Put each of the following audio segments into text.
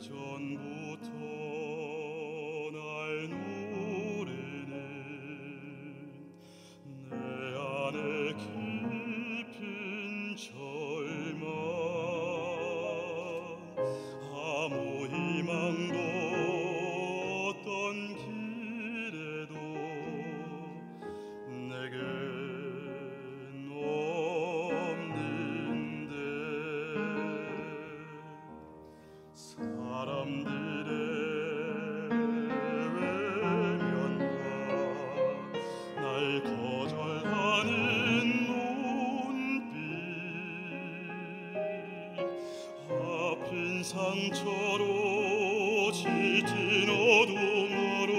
오래전부터 날 노래는 내 안에 깊은 절망, 아무 희망도 어떤 길에도 내겐 없는데 사람들의 외면과 날 거절하는 눈빛, 아픈 상처로 짙은 어둠으로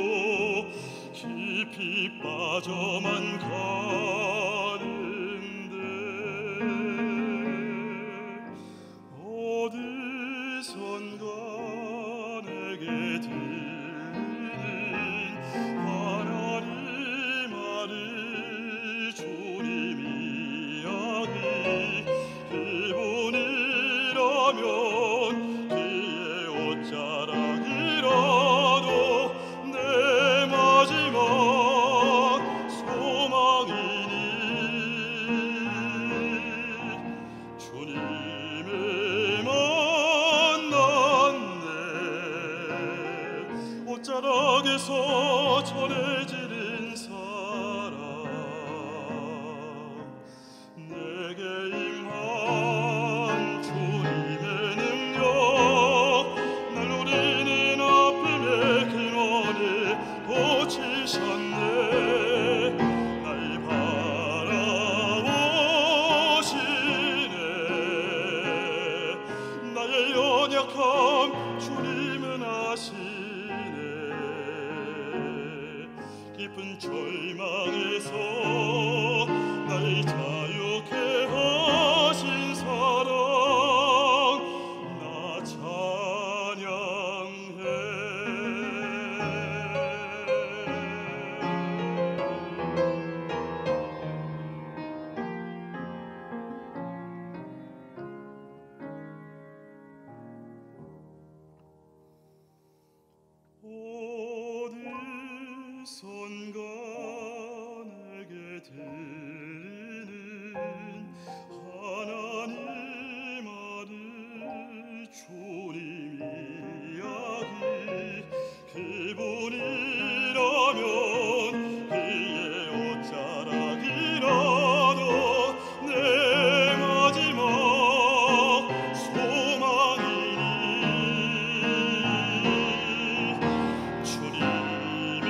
깊이 빠져만 가는데 어디선가 내게 들리는 하나님 아들 주님 이야기, 기분이라면 그의 옷자락이라도 내 마지막 소망이니 주님의 만났네. 옷자락에서 전해지는 사랑, 내게 임한 주님의 능력, 날 노리는 아픔의 근원을 고치셨네. 날 바라보시네. 나의 연약함 주님은 아시네. 깊은 절망에서 날 자유케 하신 사랑, 나 찬양해. 어디선가 내게 들리는 하나님 아들 주님 이야기, 그분이라면 그의 옷자락이라도 내 마지막 소망이니 주님이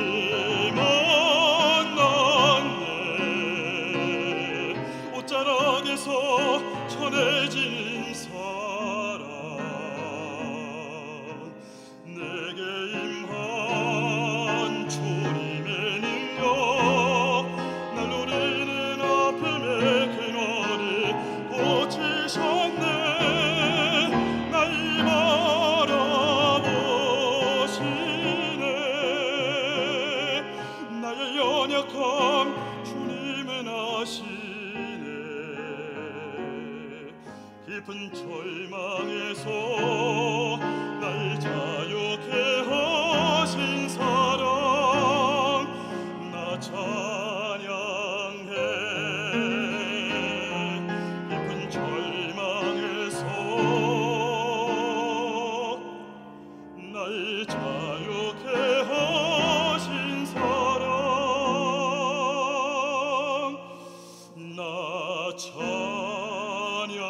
만났네. 옷자락에서 전해지는 사랑, 내게 임한 주님의 능력, 날 노리는 아픔의 근원을 고치셨네. 날 바라보시네. 나의 연약함 주님은 아시네. 깊은 절망에서 날 자유케 하신 사랑, 나 찬양해. 깊은 절망에서 날 자유케 하신 사랑, 나 찬양해.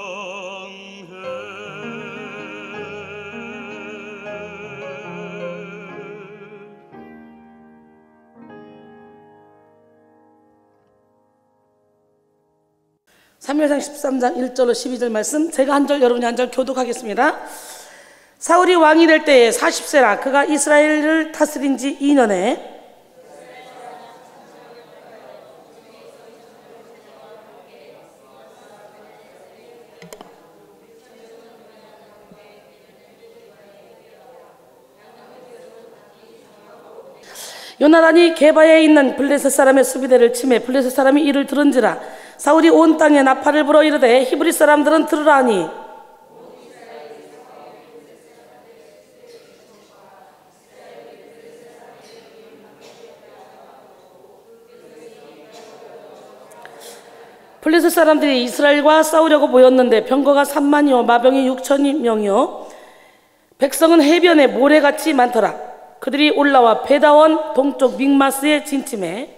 사무엘상 13장 1절로 12절 말씀, 제가 한 절 여러분이 한 절 교독하겠습니다. 사울이 왕이 될 때에 40세라 그가 이스라엘을 다스린 지 2년에 요나단이 게바에 있는 블레셋 사람의 수비대를 치매 블레셋 사람이 이를 들은지라 사울이 온 땅에 나팔을 불어 이르되 히브리 사람들은 들으라 하니 블레셋 사람들이 이스라엘과 싸우려고 모였는데 병거가 3만이요 마병이 6천명이요 백성은 해변에 모래같이 많더라. 그들이 올라와 베다원 동쪽 믹마스에 진침해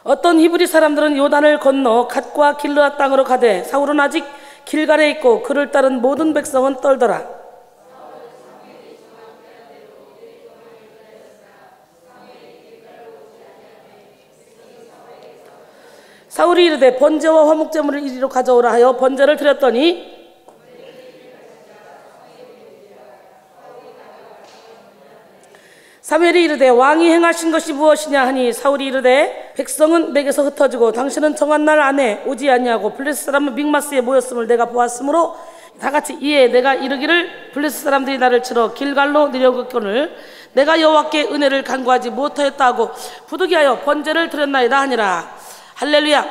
어떤 히브리 사람들은 요단을 건너 갓과 길르앗 땅으로 가되 사울은 아직 길갈에 있고 그를 따른 모든 백성은 떨더라. 사울이 이르되 번제와 화목제물을 이리로 가져오라 하여 번제를 드렸더니 사무엘이 이르되 왕이 행하신 것이 무엇이냐 하니 사울이 이르되 백성은 내게서 흩어지고 당신은 정한 날 안에 오지 아니하고 블레셋 사람은 믹마스에 모였음을 내가 보았으므로 다같이 이에 내가 이르기를 블레셋 사람들이 나를 치러 길갈로 내려갔거늘 내가 여호와께 은혜를 간구하지 못하였다 하고 부득이하여 번제를 드렸나이다 하니라. 할렐루야.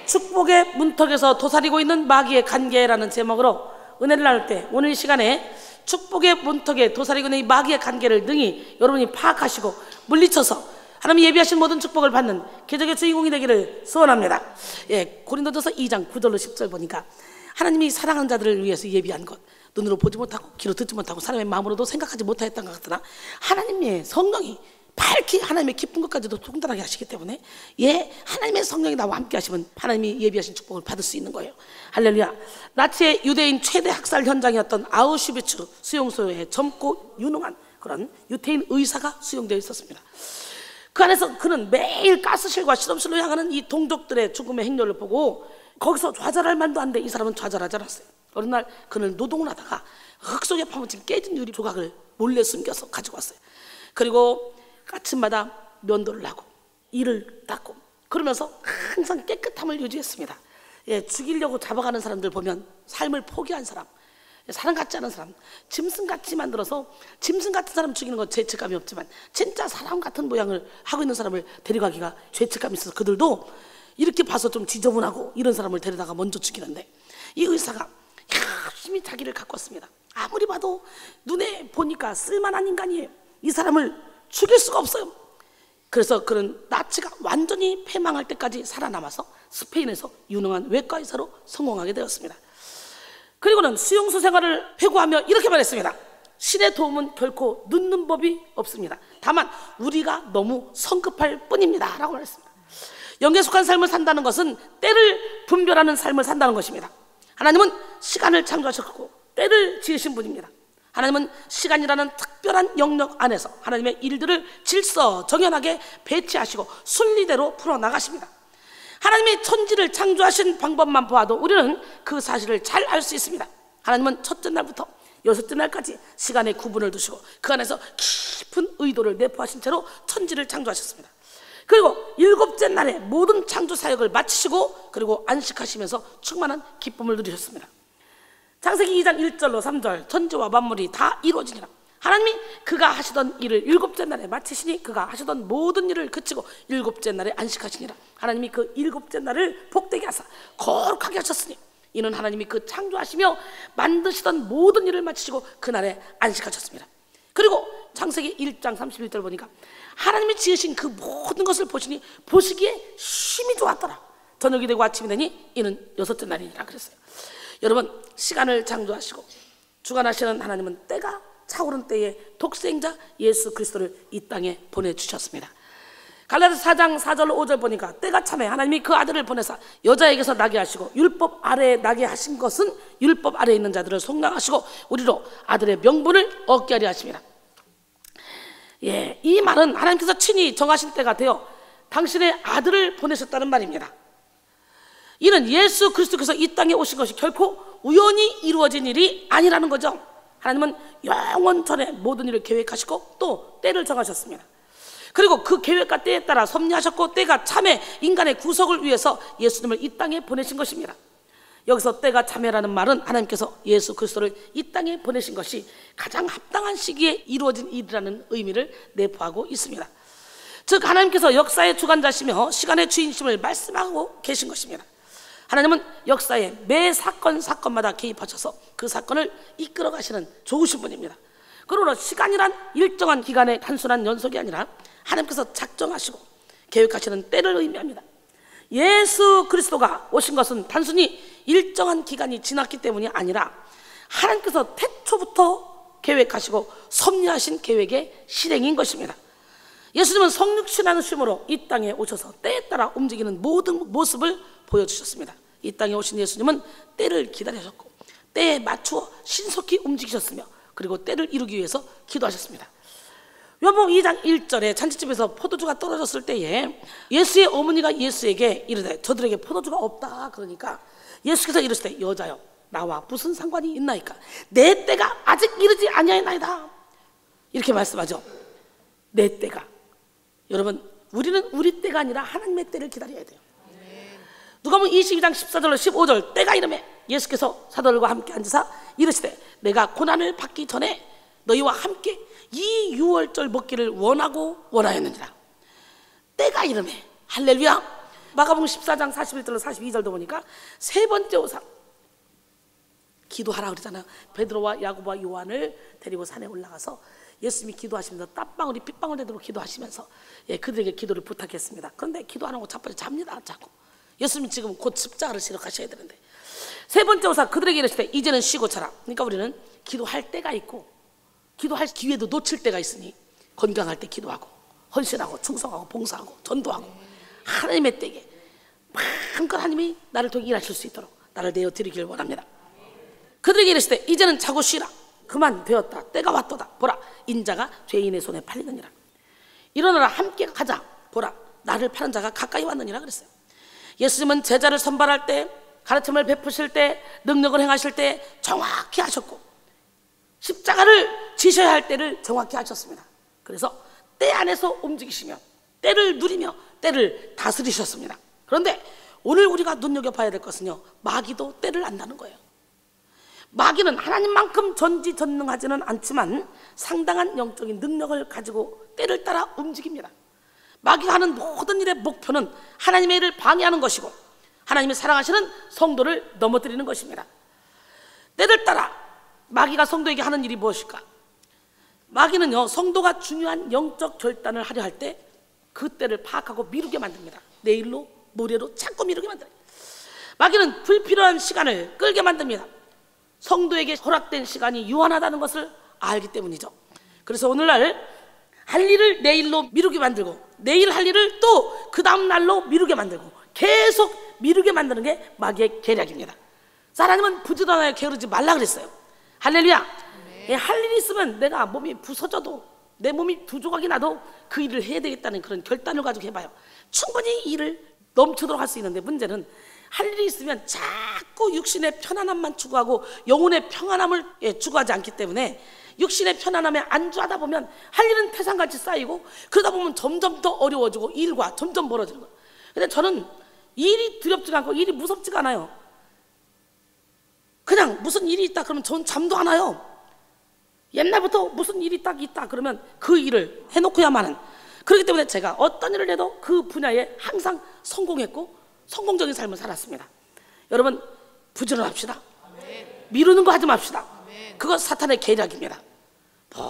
축복의 문턱에서 도사리고 있는 마귀의 간계라는 제목으로 은혜를 나눌 때 오늘 이 시간에 축복의 문턱에 도사리고 있는 이 마귀의 간계를 능히 여러분이 파악하시고 물리쳐서 하나님 예비하신 모든 축복을 받는 기적의 주인공이 되기를 소원합니다. 고린도전서 2장 9절로 10절 보니까 하나님이 사랑하는 자들을 위해서 예비한 것, 눈으로 보지 못하고 귀로 듣지 못하고 사람의 마음으로도 생각하지 못하였던 것 같으나 하나님의 성령이 밝히 하나님의 기쁜 것까지도 통달하게 하시기 때문에 하나님의 성령이 나와 함께 하시면 하나님이 예비하신 축복을 받을 수 있는 거예요. 할렐루야. 나치의 유대인 최대 학살 현장이었던 아우슈비츠 수용소에 젊고 유능한 그런 유태인 의사가 수용되어 있었습니다. 그 안에서 그는 매일 가스실과 실험실로 향하는 이 동족들의 죽음의 행렬을 보고 거기서 좌절할 만도 한데 이 사람은 좌절하지 않았어요. 어느 날 그는 노동을 하다가 흙 속에 파묻힌 깨진 유리 조각을 몰래 숨겨서 가지고 왔어요. 그리고 아침마다 면도를 하고 이를 닦고 그러면서 항상 깨끗함을 유지했습니다. 죽이려고 잡아가는 사람들 보면 삶을 포기한 사람, 사람 같지 않은 사람, 짐승같이 만들어서 짐승 같은 사람 죽이는 건 죄책감이 없지만 진짜 사람 같은 모양을 하고 있는 사람을 데려가기가 죄책감이 있어서 그들도 이렇게 봐서 좀 지저분하고 이런 사람을 데려다가 먼저 죽이는데 이 의사가 열심히 자기를 갖고 왔습니다. 아무리 봐도 눈에 보니까 쓸만한 인간이에요. 이 사람을 죽일 수가 없어요. 그래서 그는 나치가 완전히 패망할 때까지 살아남아서 스페인에서 유능한 외과 의사로 성공하게 되었습니다. 그리고는 수용소 생활을 회고하며 이렇게 말했습니다. 신의 도움은 결코 늦는 법이 없습니다. 다만 우리가 너무 성급할 뿐입니다 라고 말했습니다. 영에 속한 삶을 산다는 것은 때를 분별하는 삶을 산다는 것입니다. 하나님은 시간을 창조하셨고 때를 지으신 분입니다. 하나님은 시간이라는 특별한 영역 안에서 하나님의 일들을 질서정연하게 배치하시고 순리대로 풀어나가십니다. 하나님이 천지를 창조하신 방법만 보아도 우리는 그 사실을 잘 알 수 있습니다. 하나님은 첫째 날부터 여섯째 날까지 시간의 구분을 두시고 그 안에서 깊은 의도를 내포하신 채로 천지를 창조하셨습니다. 그리고 일곱째 날에 모든 창조 사역을 마치시고 그리고 안식하시면서 충만한 기쁨을 누리셨습니다. 창세기 2장 1절로 3절 천지와 만물이 다 이루어지니라. 하나님이 그가 하시던 일을 일곱째 날에 마치시니 그가 하시던 모든 일을 그치고 일곱째 날에 안식하시니라. 하나님이 그 일곱째 날을 복되게 하사 거룩하게 하셨으니 이는 하나님이 그 창조하시며 만드시던 모든 일을 마치시고 그날에 안식하셨습니다. 그리고 창세기 1장 31절 보니까 하나님이 지으신 그 모든 것을 보시니 보시기에 심히 좋았더라. 저녁이 되고 아침이 되니 이는 여섯째 날이니라 그랬어요. 여러분, 시간을 창조하시고 주관하시는 하나님은 때가 차오른 때에 독생자 예수 그리스도를 이 땅에 보내주셨습니다. 갈라디아서 4장 4절 5절 보니까 때가 참에 하나님이 그 아들을 보내사 여자에게서 나게 하시고 율법 아래에 나게 하신 것은 율법 아래에 있는 자들을 속량하시고 우리로 아들의 명분을 얻게 하려 하십니다. 이 말은 하나님께서 친히 정하신 때가 되어 당신의 아들을 보내셨다는 말입니다. 이는 예수 그리스도께서 이 땅에 오신 것이 결코 우연히 이루어진 일이 아니라는 거죠. 하나님은 영원 전에 모든 일을 계획하시고 또 때를 정하셨습니다. 그리고 그 계획과 때에 따라 섭리하셨고 때가 참에 인간의 구속을 위해서 예수님을 이 땅에 보내신 것입니다. 여기서 때가 참에라는 말은 하나님께서 예수 그리스도를 이 땅에 보내신 것이 가장 합당한 시기에 이루어진 일이라는 의미를 내포하고 있습니다. 즉 하나님께서 역사의 주관자시며 시간의 주인심을 말씀하고 계신 것입니다. 하나님은 역사의 매 사건마다 개입하셔서 그 사건을 이끌어 가시는 좋으신 분입니다. 그러므로 시간이란 일정한 기간의 단순한 연속이 아니라 하나님께서 작정하시고 계획하시는 때를 의미합니다. 예수 그리스도가 오신 것은 단순히 일정한 기간이 지났기 때문이 아니라 하나님께서 태초부터 계획하시고 섭리하신 계획의 실행인 것입니다. 예수님은 성육신하는 쉼으로 이 땅에 오셔서 때에 따라 움직이는 모든 모습을 보여주셨습니다. 이 땅에 오신 예수님은 때를 기다리셨고 때에 맞추어 신속히 움직이셨으며 그리고 때를 이루기 위해서 기도하셨습니다. 요한복음 2장 1절에 잔치집에서 포도주가 떨어졌을 때에 예수의 어머니가 예수에게 이르되 저들에게 포도주가 없다. 그러니까 예수께서 이르시되 여자여 나와 무슨 상관이 있나이까? 내 때가 아직 이르지 아니하였나이다. 이렇게 말씀하죠. 내 때가. 여러분 우리는 우리 때가 아니라 하나님의 때를 기다려야 돼요. 누가복음 22장 14절로 15절 때가 이르매 예수께서 사도들과 함께 앉으사 이르시되 내가 고난을 받기 전에 너희와 함께 이 유월절 먹기를 원하였느니라. 때가 이르매 할렐루야. 마가복음 14장 41절로 42절도 보니까 세 번째 오사 기도하라 그러잖아요. 베드로와 야고보와 요한을 데리고 산에 올라가서 예수님이 기도하시면서 땀방울이 핏방울 되도록 기도하시면서 그들에게 기도를 부탁했습니다. 그런데 기도하는 거 자빠져 잡니다. 자꾸 예수님이 지금 곧 십자가를 지러 가셔야 되는데 세 번째 오사 그들에게 이르시되 이제는 쉬고 자라. 그러니까 우리는 기도할 때가 있고 기도할 기회도 놓칠 때가 있으니 건강할 때 기도하고 헌신하고 충성하고 봉사하고 전도하고 하나님의 때에 마음껏 하나님이 나를 통해 일하실 수 있도록 나를 내어 드리길 원합니다. 그들에게 이르시되 이제는 자고 쉬라. 그만 되었다. 때가 왔도다. 보라 인자가 죄인의 손에 팔리느니라. 일어나라 함께 가자. 보라 나를 파는 자가 가까이 왔느니라 그랬어요. 예수님은 제자를 선발할 때 가르침을 베푸실 때 능력을 행하실 때 정확히 하셨고 십자가를 지셔야 할 때를 정확히 하셨습니다. 그래서 때 안에서 움직이시며 때를 누리며 때를 다스리셨습니다. 그런데 오늘 우리가 눈여겨봐야 될 것은요 마귀도 때를 안다는 거예요. 마귀는 하나님만큼 전지전능하지는 않지만 상당한 영적인 능력을 가지고 때를 따라 움직입니다. 마귀가 하는 모든 일의 목표는 하나님의 일을 방해하는 것이고 하나님이 사랑하시는 성도를 넘어뜨리는 것입니다. 때를 따라 마귀가 성도에게 하는 일이 무엇일까? 마귀는요 성도가 중요한 영적 결단을 하려 할 때 그 때를 파악하고 미루게 만듭니다. 내일로 모레로 자꾸 미루게 만들어요. 마귀는 불필요한 시간을 끌게 만듭니다. 성도에게 허락된 시간이 유한하다는 것을 알기 때문이죠. 그래서 오늘날 할 일을 내일로 미루게 만들고 내일 할 일을 또 그 다음 날로 미루게 만들고 계속 미루게 만드는 게 마귀의 계략입니다. 하나님은 부지런하게 게으르지 말라 그랬어요. 할렐루야. 할 일이 있으면 내가 몸이 부서져도 내 몸이 두 조각이 나도 그 일을 해야 되겠다는 그런 결단을 가지고 해봐요. 충분히 일을 넘치도록 할 수 있는데 문제는 할 일이 있으면 자꾸 육신의 편안함만 추구하고 영혼의 평안함을 추구하지 않기 때문에 육신의 편안함에 안주하다 보면 할 일은 태산같이 쌓이고 그러다 보면 점점 더 어려워지고 일과 점점 멀어지는 거예요. 근데 저는 일이 두렵지가 않고 일이 무섭지가 않아요. 그냥 무슨 일이 있다 그러면 전 잠도 안 와요. 옛날부터 무슨 일이 딱 있다 그러면 그 일을 해놓고야만은. 그렇기 때문에 제가 어떤 일을 해도 그 분야에 항상 성공했고 성공적인 삶을 살았습니다. 여러분 부지런합시다. 미루는 거 하지 맙시다. 그건 사탄의 계략입니다.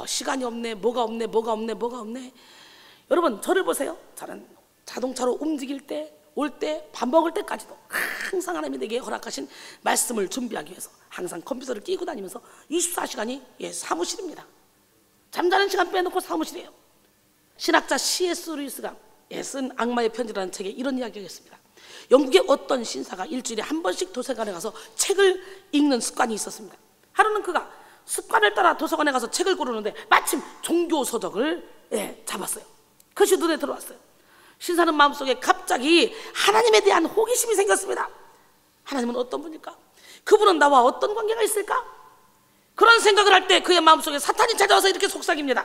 시간이 없네 뭐가 없네. 여러분 저를 보세요. 저는 자동차로 움직일 때 올 때 밥 먹을 때까지도 항상 하나님이 내게 허락하신 말씀을 준비하기 위해서 항상 컴퓨터를 끼고 다니면서 24시간이 사무실입니다. 잠자는 시간 빼놓고 사무실이에요. 신학자 C.S. 루이스가 쓴 악마의 편지라는 책에 이런 이야기가 있습니다. 영국의 어떤 신사가 일주일에 한 번씩 도서관에 가서 책을 읽는 습관이 있었습니다. 하루는 그가 습관을 따라 도서관에 가서 책을 고르는데 마침 종교서적을 잡았어요. 그것이 눈에 들어왔어요. 신사는 마음속에 갑자기 하나님에 대한 호기심이 생겼습니다. 하나님은 어떤 분일까? 그분은 나와 어떤 관계가 있을까? 그런 생각을 할 때 그의 마음속에 사탄이 찾아와서 이렇게 속삭입니다.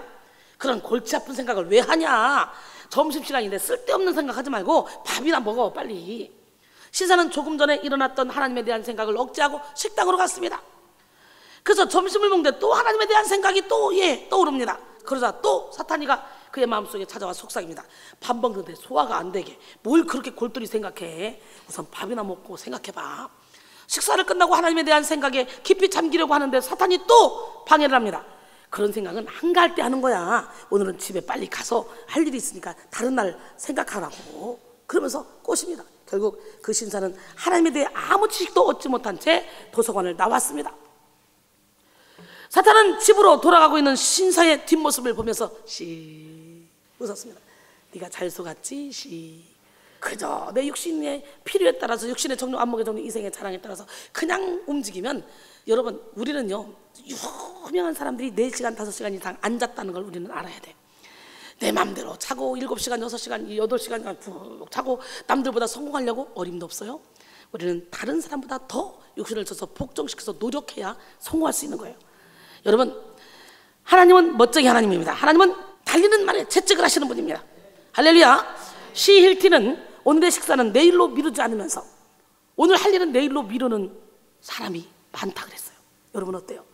그런 골치 아픈 생각을 왜 하냐? 점심시간인데 쓸데없는 생각하지 말고 밥이나 먹어 빨리. 신사는 조금 전에 일어났던 하나님에 대한 생각을 억제하고 식당으로 갔습니다. 그래서 점심을 먹는데 또 하나님에 대한 생각이 떠오릅니다. 그러자 또 사탄이가 그의 마음속에 찾아와 속삭입니다. 밥 먹는데 소화가 안 되게 뭘 그렇게 골똘히 생각해. 우선 밥이나 먹고 생각해봐. 식사를 끝나고 하나님에 대한 생각에 깊이 잠기려고 하는데 사탄이 또 방해를 합니다. 그런 생각은 한가할 때 하는 거야. 오늘은 집에 빨리 가서 할 일이 있으니까 다른 날 생각하라고. 그러면서 꼬십니다. 결국 그 신사는 하나님에 대해 아무 지식도 얻지 못한 채 도서관을 나왔습니다. 사탄은 집으로 돌아가고 있는 신사의 뒷모습을 보면서 씨 웃었습니다. 네가 잘 속았지? 씨. 그저 내 육신의 필요에 따라서, 육신의 정욕, 안목의 정욕, 이생의 자랑에 따라서 그냥 움직이면, 여러분 우리는요 유명한 사람들이 4시간 5시간 이상 앉았다는 걸 우리는 알아야 돼. 내 맘대로 자고 7시간 6시간 8시간 푹 자고 남들보다 성공하려고 어림도 없어요. 우리는 다른 사람보다 더 육신을 쳐서 복종시켜서 노력해야 성공할 수 있는 거예요. 여러분, 하나님은 멋쟁이 하나님입니다. 하나님은 달리는 말에 채찍을 하시는 분입니다. 할렐루야. 시힐티는 오늘의 식사는 내일로 미루지 않으면서 오늘 할 일은 내일로 미루는 사람이 많다 그랬어요. 여러분 어때요?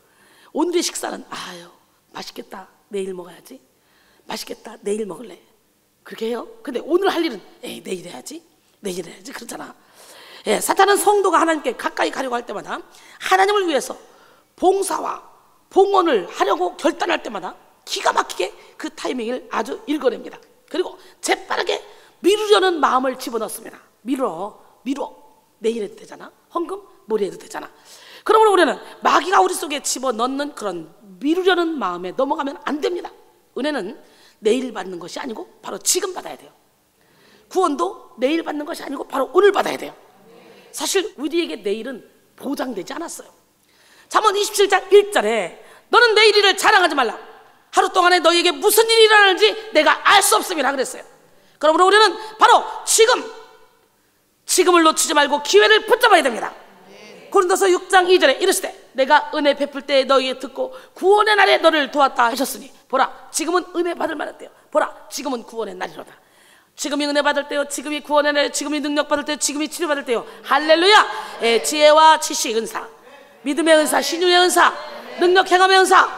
오늘의 식사는 아유 맛있겠다 내일 먹어야지, 맛있겠다 내일 먹을래, 그렇게 해요. 근데 오늘 할 일은 에이 내일 해야지, 내일 해야지, 그렇잖아. 예, 사탄은 성도가 하나님께 가까이 가려고 할 때마다, 하나님을 위해서 봉사와 봉헌을 하려고 결단할 때마다 기가 막히게 그 타이밍을 아주 읽어냅니다. 그리고 재빠르게 미루려는 마음을 집어넣습니다. 미뤄 내일 해도 되잖아, 헌금 모레 해도 되잖아. 그러므로 우리는 마귀가 우리 속에 집어넣는 그런 미루려는 마음에 넘어가면 안 됩니다. 은혜는 내일 받는 것이 아니고 바로 지금 받아야 돼요. 구원도 내일 받는 것이 아니고 바로 오늘 받아야 돼요. 사실 우리에게 내일은 보장되지 않았어요. 잠언 27장 1절에 너는 내일 일을 자랑하지 말라. 하루 동안에 너희에게 무슨 일이 일어나는지 내가 알 수 없음이라 그랬어요. 그러므로 우리는 바로 지금을 놓치지 말고 기회를 붙잡아야 됩니다. 고린도서 6장 2절에 이르시되 내가 은혜 베풀 때에 너희에게 듣고 구원의 날에 너를 도왔다 하셨으니 보라 지금은 은혜 받을 만한 때요, 보라 지금은 구원의 날이로다. 지금이 은혜 받을 때요, 지금이 구원의 날, 지금이 능력 받을 때요, 지금이 치료 받을 때요. 할렐루야. 예, 지혜와 지식 은사, 믿음의 은사, 신유의 은사, 능력 행함의 은사,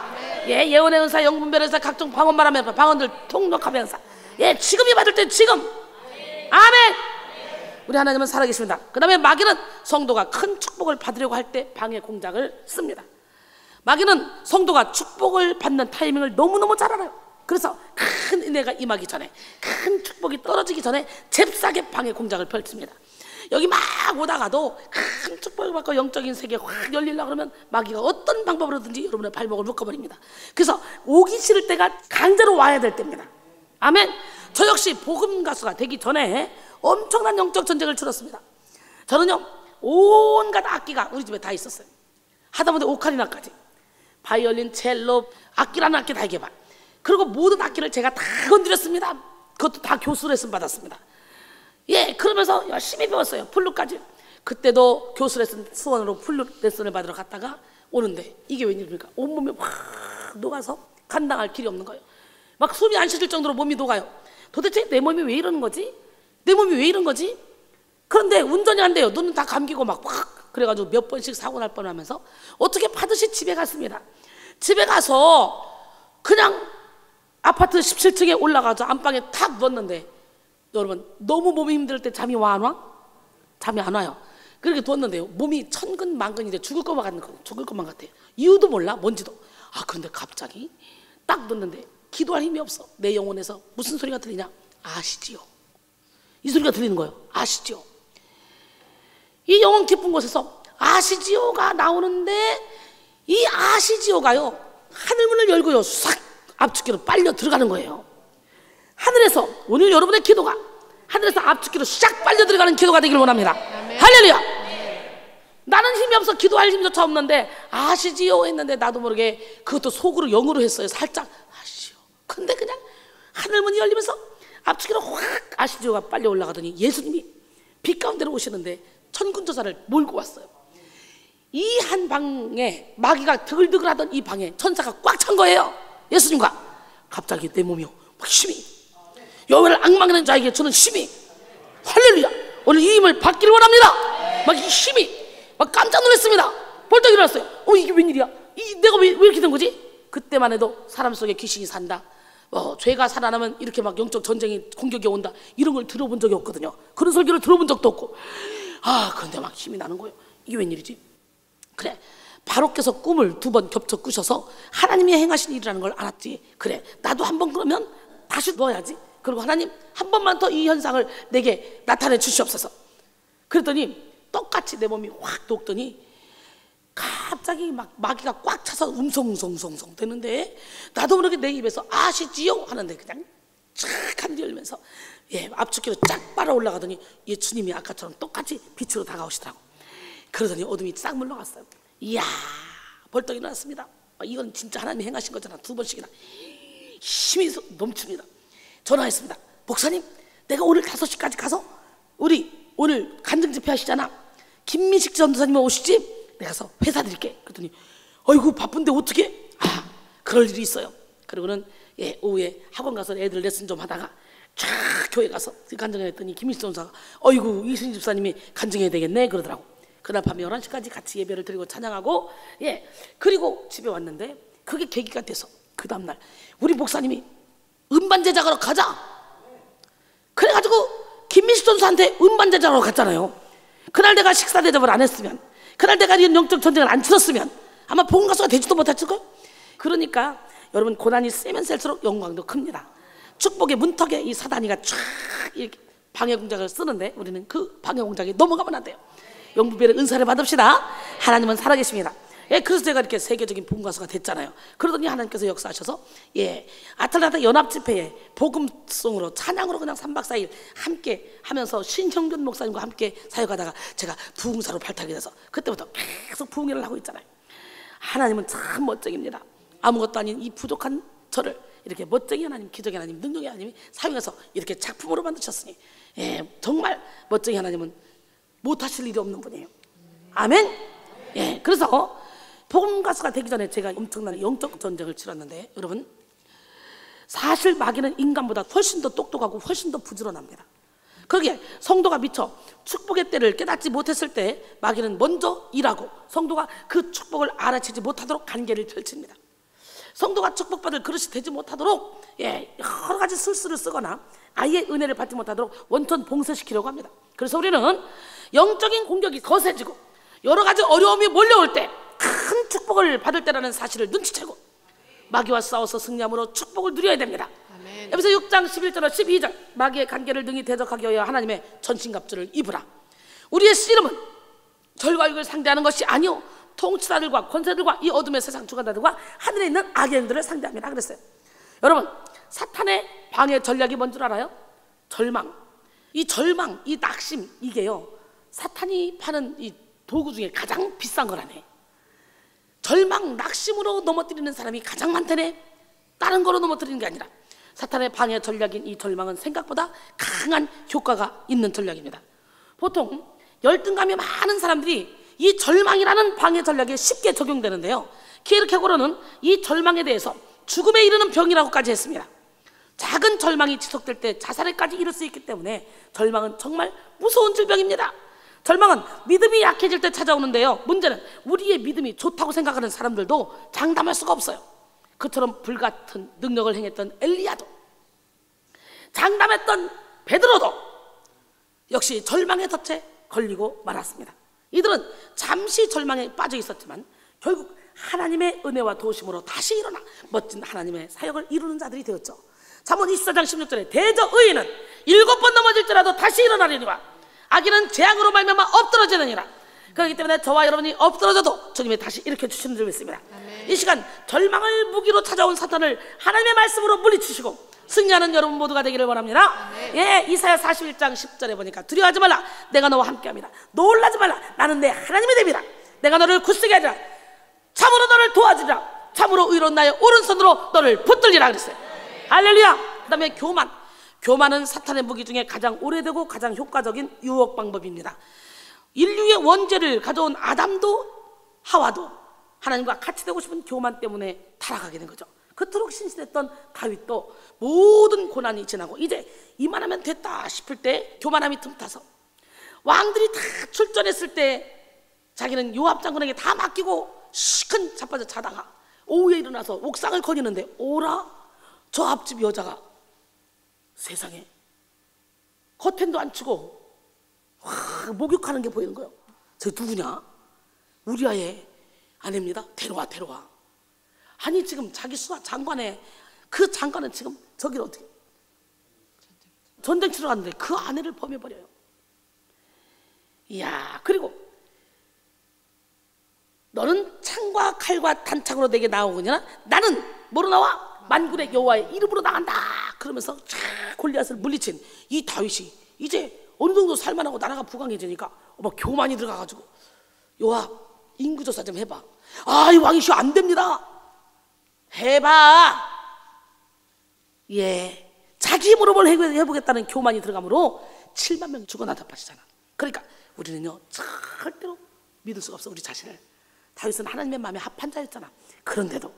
예, 예언의 은사, 영분별의 은사, 각종 방언 말하며 방언들 통독함의 은사. 예, 지금이 받을 때 지금. 아멘. 우리 하나님은 살아계십니다. 그 다음에 마귀는 성도가 큰 축복을 받으려고 할 때 방해 공작을 씁니다. 마귀는 성도가 축복을 받는 타이밍을 너무너무 잘 알아요. 그래서 큰 은혜가 임하기 전에, 큰 축복이 떨어지기 전에 잽싸게 방해 공작을 펼칩니다. 여기 막 오다가도 큰 축복을 받고 영적인 세계에 확 열리려고 그러면 마귀가 어떤 방법으로든지 여러분의 발목을 묶어버립니다. 그래서 오기 싫을 때가 강제로 와야 될 때입니다. 아멘. 저 역시 복음 가수가 되기 전에 엄청난 영적 전쟁을 치렀습니다. 저는요 온갖 악기가 우리 집에 다 있었어요. 하다못해 오카리나까지, 바이올린, 첼로, 악기라는 악기 다 해봐. 그리고 모든 악기를 제가 다 건드렸습니다. 그것도 다 교수 레슨 받았습니다. 예, 그러면서 열심히 배웠어요. 플룻까지. 그때도 교수 레슨 수원으로 플룻 레슨을 받으러 갔다가 오는데 이게 웬일입니까? 온몸이 확 녹아서 감당할 길이 없는 거예요. 막 숨이 안 쉬질 정도로 몸이 녹아요. 도대체 내 몸이 왜 이러는 거지? 내 몸이 왜 이런 거지? 그런데 운전이 안 돼요. 눈은 다 감기고 막 확 그래가지고 몇 번씩 사고 날 뻔하면서 어떻게 파듯이 집에 갔습니다. 집에 가서 그냥 아파트 17층에 올라가서 안방에 탁 누웠는데, 여러분 너무 몸이 힘들 때 잠이 와 안 와? 잠이 안 와요. 그렇게 누웠는데요 몸이 천근만근인데 죽을 것만 같아요. 이유도 몰라, 뭔지도. 그런데 갑자기 딱 누웠는데 기도할 힘이 없어. 내 영혼에서 무슨 소리가 들리냐? 아시지요. 이 소리가 들리는 거예요. 아시지요. 이 영혼 깊은 곳에서 아시지요가 나오는데, 이 아시지요가요 하늘문을 열고요 싹 앞축기로 빨려 들어가는 거예요. 하늘에서, 오늘 여러분의 기도가 하늘에서 앞축기로 싹 빨려 들어가는 기도가 되길 원합니다. 아멘. 할렐루야. 아멘. 나는 힘이 없어, 기도할 힘조차 없는데 아시지요 했는데 나도 모르게 그것도 속으로 영으로 했어요. 살짝 아시지요. 근데 그냥 하늘문이 열리면서 앞축기로 확 아시지요가 빨려 올라가더니 예수님이 빛 가운데로 오시는데 천군천사를 몰고 왔어요. 이 한 방에, 마귀가 드글드글하던 이 방에 천사가 꽉 찬 거예요. 예수님과. 갑자기 내 몸이요 막 힘이, 여호와를 악망하는 자에게 주는 힘이, 할렐루야, 오늘 이 힘을 받기를 원합니다. 막 이 힘이 막 깜짝 놀랐습니다. 벌떡 일어났어요. 이게 웬일이야? 내가 왜 이렇게 된 거지? 그때만 해도 사람 속에 귀신이 산다, 죄가 살아나면 이렇게 막 영적 전쟁이 공격이 온다, 이런 걸 들어본 적이 없거든요. 그런 설교를 들어본 적도 없고. 그런데 막 힘이 나는 거예요. 이게 웬일이지? 그래, 바로께서 꿈을 2번 겹쳐 꾸셔서 하나님이 행하신 일이라는 걸 알았지. 그래, 나도 한번 그러면 다시 누워야지. 그리고 하나님 한 번만 더 이 현상을 내게 나타내 주시옵소서. 그랬더니 똑같이 내 몸이 확 녹더니 갑자기 막 마귀가 꽉 차서 음성성성성 되는데, 나도 모르게 내 입에서 아시지요? 하는데 그냥 쫙 한디 열면서 압축기로 쫙 빨아 올라가더니 주님이 아까처럼 똑같이 빛으로 다가오시더라고. 그러더니 어둠이 싹 물러갔어요. 이야, 벌떡 일어났습니다. 이건 진짜 하나님이 행하신 거잖아. 2번씩이나 힘이 넘칩니다. 전화했습니다. 목사님, 내가 오늘 5시까지 가서 우리 오늘 간증 집회 하시잖아. 김민식 전도사님 오시지? 내가 가서 회사 드릴게. 그랬더니 어이구 바쁜데 어떻게? 그럴 일이 있어요. 그리고는 오후에 학원 가서 애들 레슨 좀 하다가 쫙 교회 가서 간증을 했더니 김민식 전도사가 어이구 이순희 집사님이 간증해야 되겠네 그러더라고. 그날 밤 11시까지 같이 예배를 드리고 찬양하고 그리고 집에 왔는데, 그게 계기가 돼서 그 다음날 우리 목사님이 음반 제작하러 가자. 그래가지고 김민식 전도사한테 음반 제작하러 갔잖아요. 그날 내가 식사 대접을 안 했으면, 그날 내가 이런 영적 전쟁을 안 치렀으면 아마 복음 가수가 되지도 못했을걸. 그러니까 여러분, 고난이 세면 셀수록 영광도 큽니다. 축복의 문턱에 이 사단이가 쫙 이렇게 방해 공작을 쓰는데, 우리는 그 방해 공작에 넘어가면 안 돼요. 영부별의 은사를 받읍시다. 하나님은 살아계십니다. 그래서 제가 이렇게 세계적인 복음 가수가 됐잖아요. 그러더니 하나님께서 역사하셔서 아틀란타 연합집회에 복음송으로 찬양으로 그냥 3박 4일 함께 하면서 신형균 목사님과 함께 사역하다가 제가 부흥사로 발탁이 돼서 그때부터 계속 부흥회를 하고 있잖아요. 하나님은 참 멋쟁입니다. 아무것도 아닌 이 부족한 저를 이렇게 멋쟁이 하나님, 기적의 하나님, 능력의 하나님이 사용해서 이렇게 작품으로 만드셨으니 정말 멋쟁이 하나님은 못하실 일이 없는 분이에요. 아멘. 그래서 복음 가수가 되기 전에 제가 엄청난 영적 전쟁을 치렀는데, 여러분, 사실 마귀는 인간보다 훨씬 더 똑똑하고 훨씬 더 부지런합니다. 그러기에 성도가 미처 축복의 때를 깨닫지 못했을 때 마귀는 먼저 일하고 성도가 그 축복을 알아채지 못하도록 관계를 펼칩니다. 성도가 축복받을 그릇이 되지 못하도록 여러 가지 술수를 쓰거나 아예 은혜를 받지 못하도록 원천 봉쇄시키려고 합니다. 그래서 우리는 영적인 공격이 거세지고 여러 가지 어려움이 몰려올 때, 큰 축복을 받을 때라는 사실을 눈치채고 마귀와 싸워서 승리함으로 축복을 누려야 됩니다. 에베소 6장 11절과 12절, 마귀의 관계를 능히 대적하기 위하여 하나님의 전신갑주를 입으라. 우리의 씨름은 절과 육을 상대하는 것이 아니요 통치자들과 권세들과 이 어둠의 세상 주관자들과 하늘에 있는 악의 영들을 상대합니다 그랬어요. 여러분, 사탄의 방해 전략이 뭔 줄 알아요? 절망. 이 절망, 이 낙심, 이게요 사탄이 파는 이 도구 중에 가장 비싼 거라네. 절망, 낙심으로 넘어뜨리는 사람이 가장 많다네. 다른 거로 넘어뜨리는 게 아니라 사탄의 방해 전략인 이 절망은 생각보다 강한 효과가 있는 전략입니다. 보통 열등감이 많은 사람들이 이 절망이라는 방해 전략에 쉽게 적용되는데요, 키에르케고르는 이 절망에 대해서 죽음에 이르는 병이라고까지 했습니다. 작은 절망이 지속될 때 자살에까지 이를 수 있기 때문에 절망은 정말 무서운 질병입니다. 절망은 믿음이 약해질 때 찾아오는데요, 문제는 우리의 믿음이 좋다고 생각하는 사람들도 장담할 수가 없어요. 그처럼 불같은 능력을 행했던 엘리야도, 장담했던 베드로도 역시 절망의 덫에 걸리고 말았습니다. 이들은 잠시 절망에 빠져 있었지만 결국 하나님의 은혜와 도우심으로 다시 일어나 멋진 하나님의 사역을 이루는 자들이 되었죠. 잠언 24장 16절에 대저 의인은 7번 넘어질지라도 다시 일어나려니와 악인은 재앙으로 말미암아 엎드러지느니라. 그렇기 때문에 저와 여러분이 엎드러져도 주님이 다시 일으켜 주시는 줄 믿습니다. 이 시간 절망을 무기로 찾아온 사탄을 하나님의 말씀으로 물리치시고 승리하는 여러분 모두가 되기를 원합니다. 이사야 41장 10절에 보니까 두려워하지 말라, 내가 너와 함께합니다. 놀라지 말라, 나는 내 하나님이 됩니다. 내가 너를 굳세게 하리라, 참으로 너를 도와주리라, 참으로 의로운 나의 오른손으로 너를 붙들리라 그랬어요. 할렐루야. 그 다음에 교만. 교만은 사탄의 무기 중에 가장 오래되고 가장 효과적인 유혹 방법입니다. 인류의 원죄를 가져온 아담도 하와도 하나님과 같이 되고 싶은 교만 때문에 타락하게 된 거죠. 그토록 신실했던 다윗도 모든 고난이 지나고 이제 이만하면 됐다 싶을 때 교만함이 틈타서 왕들이 다 출전했을 때 자기는 요압 장군에게 다 맡기고 시큰 자빠져 자다가 오후에 일어나서 옥상을 거니는데 오라, 저 앞집 여자가 세상에 커튼도 안 치고 목욕하는 게 보이는 거예요. 저 누구냐? 우리아의 아닙니다. 데려와. 아니 지금 자기 수하 장관의 그 장관은 지금 저기를 어떻게 전쟁 치러 갔는데 그 아내를 범해버려요. 이야, 그리고 너는 창과 칼과 단창으로 내게 나오거니와 나는 뭐로 나와? 만군의 여호와의 이름으로 나간다. 그러면서 쫙 골리앗을 물리친 이 다윗이 이제 어느 정도 살만하고 나라가 부강해지니까 교만이 들어가가지고 여호와 인구조사 좀 해봐. 이 왕이시여 안 됩니다. 해봐. 예, 자기 힘으로 뭘 해보겠다는 교만이 들어가므로 7만 명이 죽어나다 빠지잖아. 그러니까 우리는요 절대로 믿을 수가 없어. 우리 자신을. 다윗은 하나님의 마음에 합한 자였잖아. 그런데도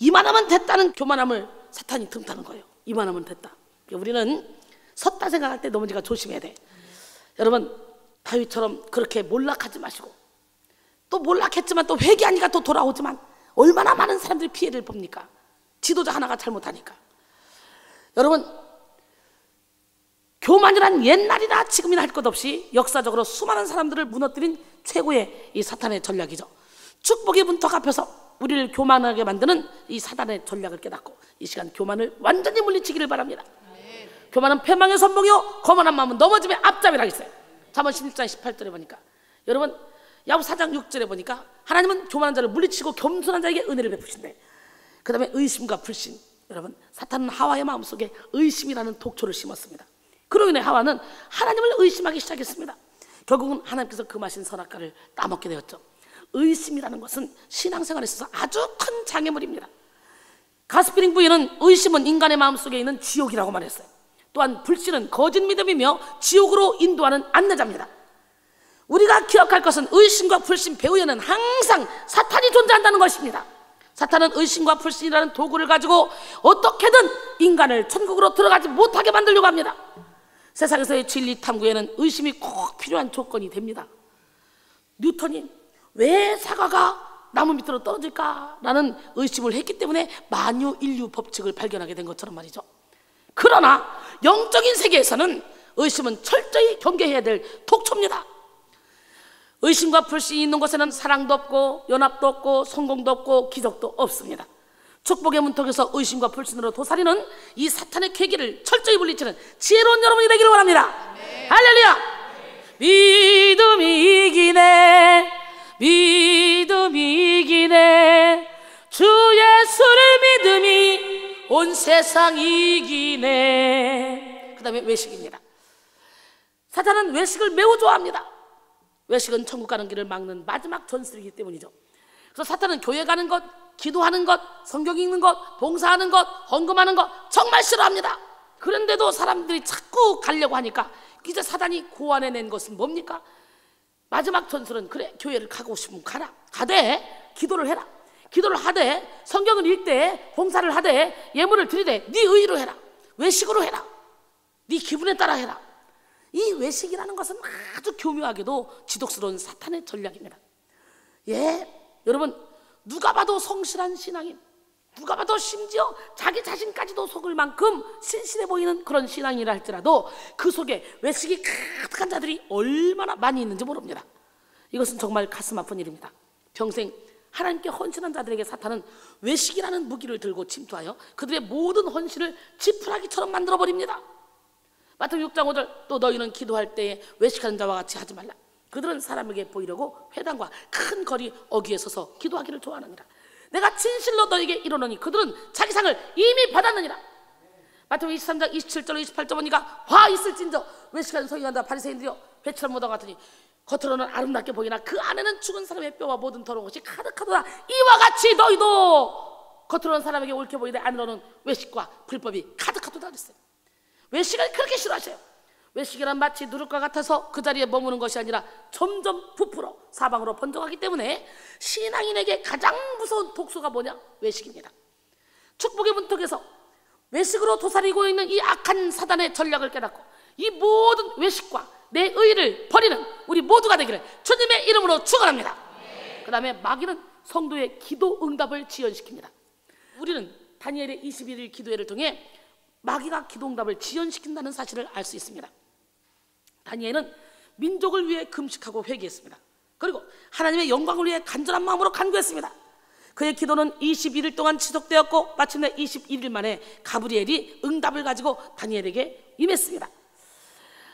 이만하면 됐다는 교만함을 사탄이 틈타는 거예요. 이만하면 됐다. 우리는 섰다 생각할 때 너무 우리가 조심해야 돼. 여러분, 다윗처럼 그렇게 몰락하지 마시고, 또 몰락했지만 또 회개하니까 또 돌아오지만 얼마나 많은 사람들이 피해를 봅니까? 지도자 하나가 잘못하니까. 여러분, 교만이란 옛날이나 지금이나 할 것 없이 역사적으로 수많은 사람들을 무너뜨린 최고의 이 사탄의 전략이죠. 축복의 문턱 앞에서 우리를 교만하게 만드는 이 사단의 전략을 깨닫고 이 시간 교만을 완전히 물리치기를 바랍니다. 교만은 패망의 선봉이요 거만한 마음은 넘어짐의 앞잡이라 했어요. 잠언 16장 18절에 보니까, 여러분 야곱 4장 6절에 보니까 하나님은 교만한 자를 물리치고 겸손한 자에게 은혜를 베푸신대. 그 다음에 의심과 불신. 여러분, 사탄은 하와의 마음속에 의심이라는 독초를 심었습니다. 그로 인해 하와는 하나님을 의심하기 시작했습니다. 결국은 하나님께서 금하신 선악과를 따먹게 되었죠. 의심이라는 것은 신앙생활에 있어서 아주 큰 장애물입니다. 가스피링 부인은 의심은 인간의 마음속에 있는 지옥이라고 말했어요. 또한 불신은 거짓 믿음이며 지옥으로 인도하는 안내자입니다. 우리가 기억할 것은 의심과 불신 배후에는 항상 사탄이 존재한다는 것입니다. 사탄은 의심과 불신이라는 도구를 가지고 어떻게든 인간을 천국으로 들어가지 못하게 만들려고 합니다. 세상에서의 진리 탐구에는 의심이 꼭 필요한 조건이 됩니다. 뉴턴이 왜 사과가 나무 밑으로 떨어질까라는 의심을 했기 때문에 만유인류 법칙을 발견하게 된 것처럼 말이죠. 그러나 영적인 세계에서는 의심은 철저히 경계해야 될 독초입니다. 의심과 불신이 있는 곳에는 사랑도 없고 연합도 없고 성공도 없고 기적도 없습니다. 축복의 문턱에서 의심과 불신으로 도사리는 이 사탄의 계기를 철저히 물리치는 지혜로운 여러분이 되기를 원합니다. 네. 할렐루야. 네. 믿음이 이기네, 믿음이 이기네, 주 예수를 믿음이 온 세상 이기네. 그 다음에 외식입니다. 사탄은 외식을 매우 좋아합니다. 외식은 천국 가는 길을 막는 마지막 전술이기 때문이죠. 그래서 사탄은 교회 가는 것, 기도하는 것, 성경 읽는 것, 봉사하는 것, 헌금하는 것 정말 싫어합니다. 그런데도 사람들이 자꾸 가려고 하니까 이제 사단이 고안해낸 것은 뭡니까? 마지막 전술은 그래, 교회를 가고 싶으면 가라. 가되 기도를 해라. 기도를 하되 성경을 읽되 봉사를 하되 예물을 드리되 네 의의로 해라. 외식으로 해라. 네 기분에 따라 해라. 이 외식이라는 것은 아주 교묘하게도 지독스러운 사탄의 전략입니다. 예, 여러분, 누가 봐도 성실한 신앙인, 누가 봐도 심지어 자기 자신까지도 속을 만큼 신실해 보이는 그런 신앙이라 할지라도 그 속에 외식이 가득한 자들이 얼마나 많이 있는지 모릅니다. 이것은 정말 가슴 아픈 일입니다. 평생 하나님께 헌신한 자들에게 사탄은 외식이라는 무기를 들고 침투하여 그들의 모든 헌신을 지푸라기처럼 만들어버립니다. 마태복음 6장 5절, 또 너희는 기도할 때에 외식하는 자와 같이 하지 말라. 그들은 사람에게 보이려고 회당과 큰 거리 어귀에 서서 기도하기를 좋아하느니라. 내가 진실로 너에게 이르노니 그들은 자기 상을 이미 받았느니라. 마태복음 23장 27절 28절 보니까 화 있을진저 외식하는 서기관과 바리새인들이여 회칠한 무덤 같으니 겉으로는 아름답게 보이나 그 안에는 죽은 사람의 뼈와 모든 더러운 것이 가득하도다. 이와 같이 너희도 겉으로는 사람에게 옳게 보이되 안으로는 외식과 불법이 가득하도다 그랬어요. 외식을 그렇게 싫어하셔요. 외식이란 마치 누룩과 같아서 그 자리에 머무는 것이 아니라 점점 부풀어 사방으로 번져가기 때문에 신앙인에게 가장 무서운 독소가 뭐냐? 외식입니다. 축복의 문턱에서 외식으로 도사리고 있는 이 악한 사단의 전략을 깨닫고 이 모든 외식과 내 의를 버리는 우리 모두가 되기를 주님의 이름으로 축원합니다. 그 다음에 마귀는 성도의 기도 응답을 지연시킵니다. 우리는 다니엘의 21일 기도회를 통해 마귀가 기도응답을 지연시킨다는 사실을 알 수 있습니다. 다니엘은 민족을 위해 금식하고 회개했습니다. 그리고 하나님의 영광을 위해 간절한 마음으로 간구했습니다. 그의 기도는 21일 동안 지속되었고 마침내 21일 만에 가브리엘이 응답을 가지고 다니엘에게 임했습니다.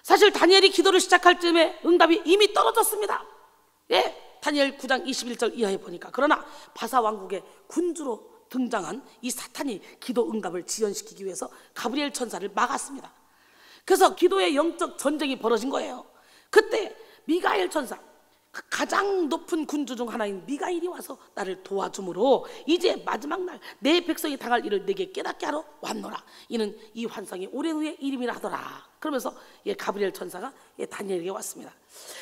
사실 다니엘이 기도를 시작할 즈음에 응답이 이미 떨어졌습니다. 다니엘 9장 21절 이하에 보니까, 그러나 바사 왕국의 군주로 등장한 이 사탄이 기도 응답을 지연시키기 위해서 가브리엘 천사를 막았습니다. 그래서 기도의 영적 전쟁이 벌어진 거예요. 그때 미가엘 천사, 가장 높은 군주 중 하나인 미가엘이 와서 나를 도와주므로 이제 마지막 날 내 백성이 당할 일을 내게 깨닫게 하러 왔노라. 이는 이 환상이 오랜 후의 일임이라 하더라. 그러면서 가브리엘 천사가 다니엘에게 왔습니다.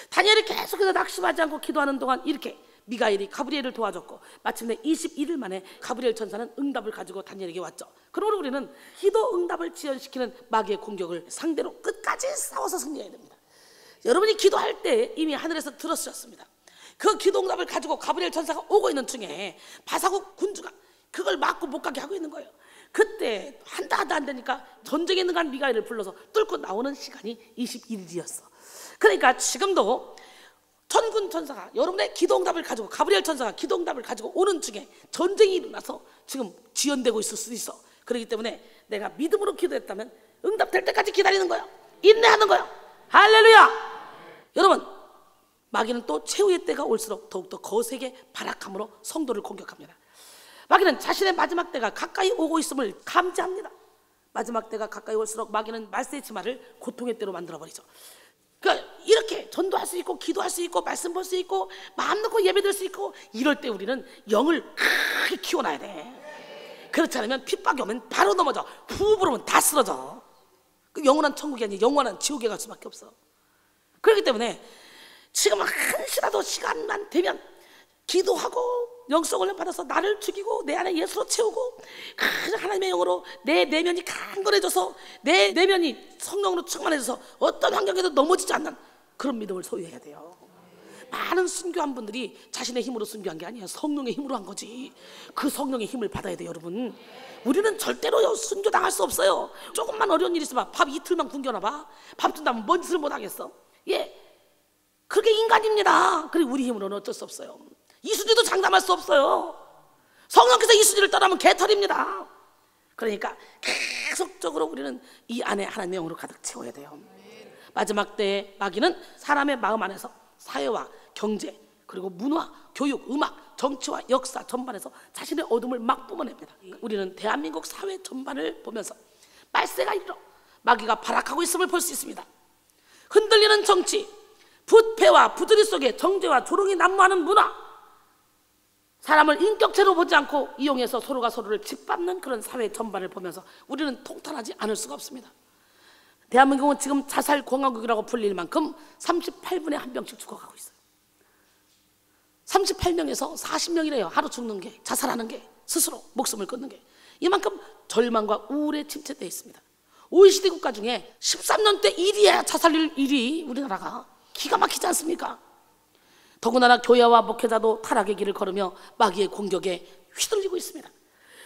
다니엘이 계속해서 낙심하지 않고 기도하는 동안 이렇게 미가엘이 가브리엘을 도와줬고 마침내 21일 만에 가브리엘 천사는 응답을 가지고 다니엘에게 왔죠. 그러므로 우리는 기도 응답을 지연시키는 마귀의 공격을 상대로 끝까지 싸워서 승리해야 됩니다. 여러분이 기도할 때 이미 하늘에서 들으셨습니다. 그 기도 응답을 가지고 가브리엘 천사가 오고 있는 중에 바사국 군주가 그걸 막고 못 가게 하고 있는 거예요. 그때 한다 안 되니까 전쟁에 능한 미가엘을 불러서 뚫고 나오는 시간이 21일이었어. 그러니까 지금도 천군 천사가 여러분의 기도 응답을 가지고, 가브리엘 천사가 기도 응답을 가지고 오는 중에 전쟁이 일어나서 지금 지연되고 있을 수도 있어. 그렇기 때문에 내가 믿음으로 기도했다면 응답될 때까지 기다리는 거야. 인내하는 거야. 할렐루야. 여러분, 마귀는 또 최후의 때가 올수록 더욱더 거세게 발악함으로 성도를 공격합니다. 마귀는 자신의 마지막 때가 가까이 오고 있음을 감지합니다. 마지막 때가 가까이 올수록 마귀는 말세의 치마를 고통의 때로 만들어버리죠. 그러니까 이렇게 전도할 수 있고 기도할 수 있고 말씀 볼 수 있고 마음 놓고 예배드릴 수 있고 이럴 때 우리는 영을 크게 키워놔야 돼. 그렇지 않으면 핍박이 오면 바로 넘어져. 후 부르면 다 쓰러져. 그 영원한 천국이 아니라 영원한 지옥에 갈 수밖에 없어. 그렇기 때문에 지금 한시라도 시간만 되면 기도하고 영성을 받아서 나를 죽이고 내 안에 예수로 채우고 하나님의 영으로 내 내면이 강건해져서 내 내면이 성령으로 충만해져서 어떤 환경에도 넘어지지 않는 그런 믿음을 소유해야 돼요. 많은 순교한 분들이 자신의 힘으로 순교한 게 아니야. 성령의 힘으로 한 거지. 그 성령의 힘을 받아야 돼요, 여러분. 우리는 절대로 순교당할 수 없어요. 조금만 어려운 일 있으면 밥 이틀만 굶겨놔 봐. 밥 준다면 뭔 짓을 못 하겠어. 그게 인간입니다. 그리고 우리 힘으로는 어쩔 수 없어요. 이수지도 장담할 수 없어요. 성령께서 이수지를 떠나면 개털입니다. 그러니까 계속적으로 우리는 이 안에 하나님의 영으로 가득 채워야 돼요. 마지막 때에 마귀는 사람의 마음 안에서 사회와 경제, 그리고 문화, 교육, 음악, 정치와 역사 전반에서 자신의 어둠을 막 뿜어냅니다. 우리는 대한민국 사회 전반을 보면서 말세가 이르러 마귀가 발악하고 있음을 볼 수 있습니다. 흔들리는 정치, 부패와 부조리 속에 정죄와 조롱이 난무하는 문화, 사람을 인격체로 보지 않고 이용해서 서로가 서로를 짓밟는 그런 사회 전반을 보면서 우리는 통탄하지 않을 수가 없습니다. 대한민국은 지금 자살 공화국이라고 불릴 만큼 38분에 한 명씩 죽어가고 있어요. 38명에서 40명이래요. 하루 죽는 게, 자살하는 게, 스스로 목숨을 끊는 게. 이만큼 절망과 우울에 침체되어 있습니다. OECD 국가 중에 13년대 1위야. 자살률 1위. 우리나라가 기가 막히지 않습니까? 더군다나 교회와 목회자도 타락의 길을 걸으며 마귀의 공격에 휘둘리고 있습니다.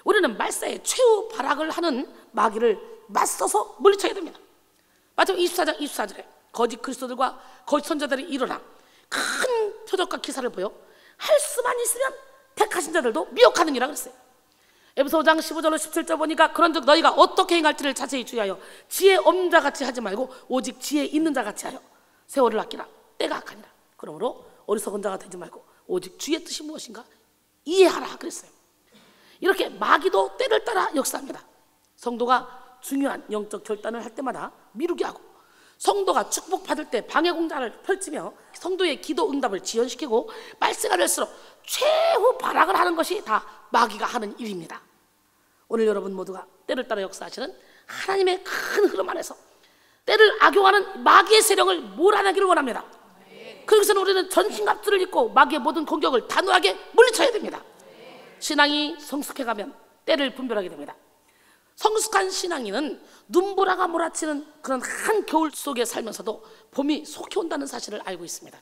우리는 말세에 최후 발악을 하는 마귀를 맞서서 물리쳐야 됩니다. 마지막 24장 24절에 거짓 그리스도들과 거짓 선자들이 일어나 큰 표적과 기사를 보여 할 수만 있으면 택하신 자들도 미혹하느니라 그랬어요. 에베소 5장 15절로 17절 보니까 그런즉 너희가 어떻게 행할지를 자세히 주의하여 지혜 없는 자같이 하지 말고 오직 지혜 있는 자같이 하여 세월을 아끼라. 때가 악하니라. 그러므로 어리석은 자가 되지 말고 오직 주의 뜻이 무엇인가 이해하라 그랬어요. 이렇게 마귀도 때를 따라 역사합니다. 성도가 중요한 영적 결단을 할 때마다 미루게 하고, 성도가 축복받을 때 방해 공작을 펼치며 성도의 기도 응답을 지연시키고 말세가 될수록 최후 발악을 하는 것이 다 마귀가 하는 일입니다. 오늘 여러분 모두가 때를 따라 역사하시는 하나님의 큰 흐름 안에서 때를 악용하는 마귀의 세력을 몰아내기를 원합니다. 그래서 우리는 전신갑주를 입고 마귀의 모든 공격을 단호하게 물리쳐야 됩니다. 신앙이 성숙해가면 때를 분별하게 됩니다. 성숙한 신앙인은 눈보라가 몰아치는 그런 한 겨울 속에 살면서도 봄이 속히 온다는 사실을 알고 있습니다.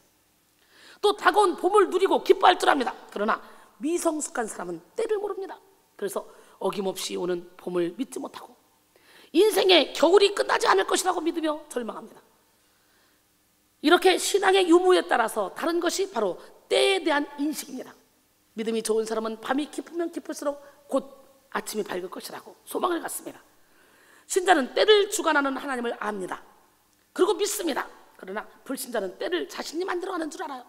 또 다가온 봄을 누리고 기뻐할 줄 압니다. 그러나 미성숙한 사람은 때를 모릅니다. 그래서 어김없이 오는 봄을 믿지 못하고 인생의 겨울이 끝나지 않을 것이라고 믿으며 절망합니다. 이렇게 신앙의 유무에 따라서 다른 것이 바로 때에 대한 인식입니다. 믿음이 좋은 사람은 밤이 깊으면 깊을수록 곧 아침이 밝을 것이라고 소망을 갖습니다. 신자는 때를 주관하는 하나님을 압니다. 그리고 믿습니다. 그러나 불신자는 때를 자신이 만들어가는 줄 알아요.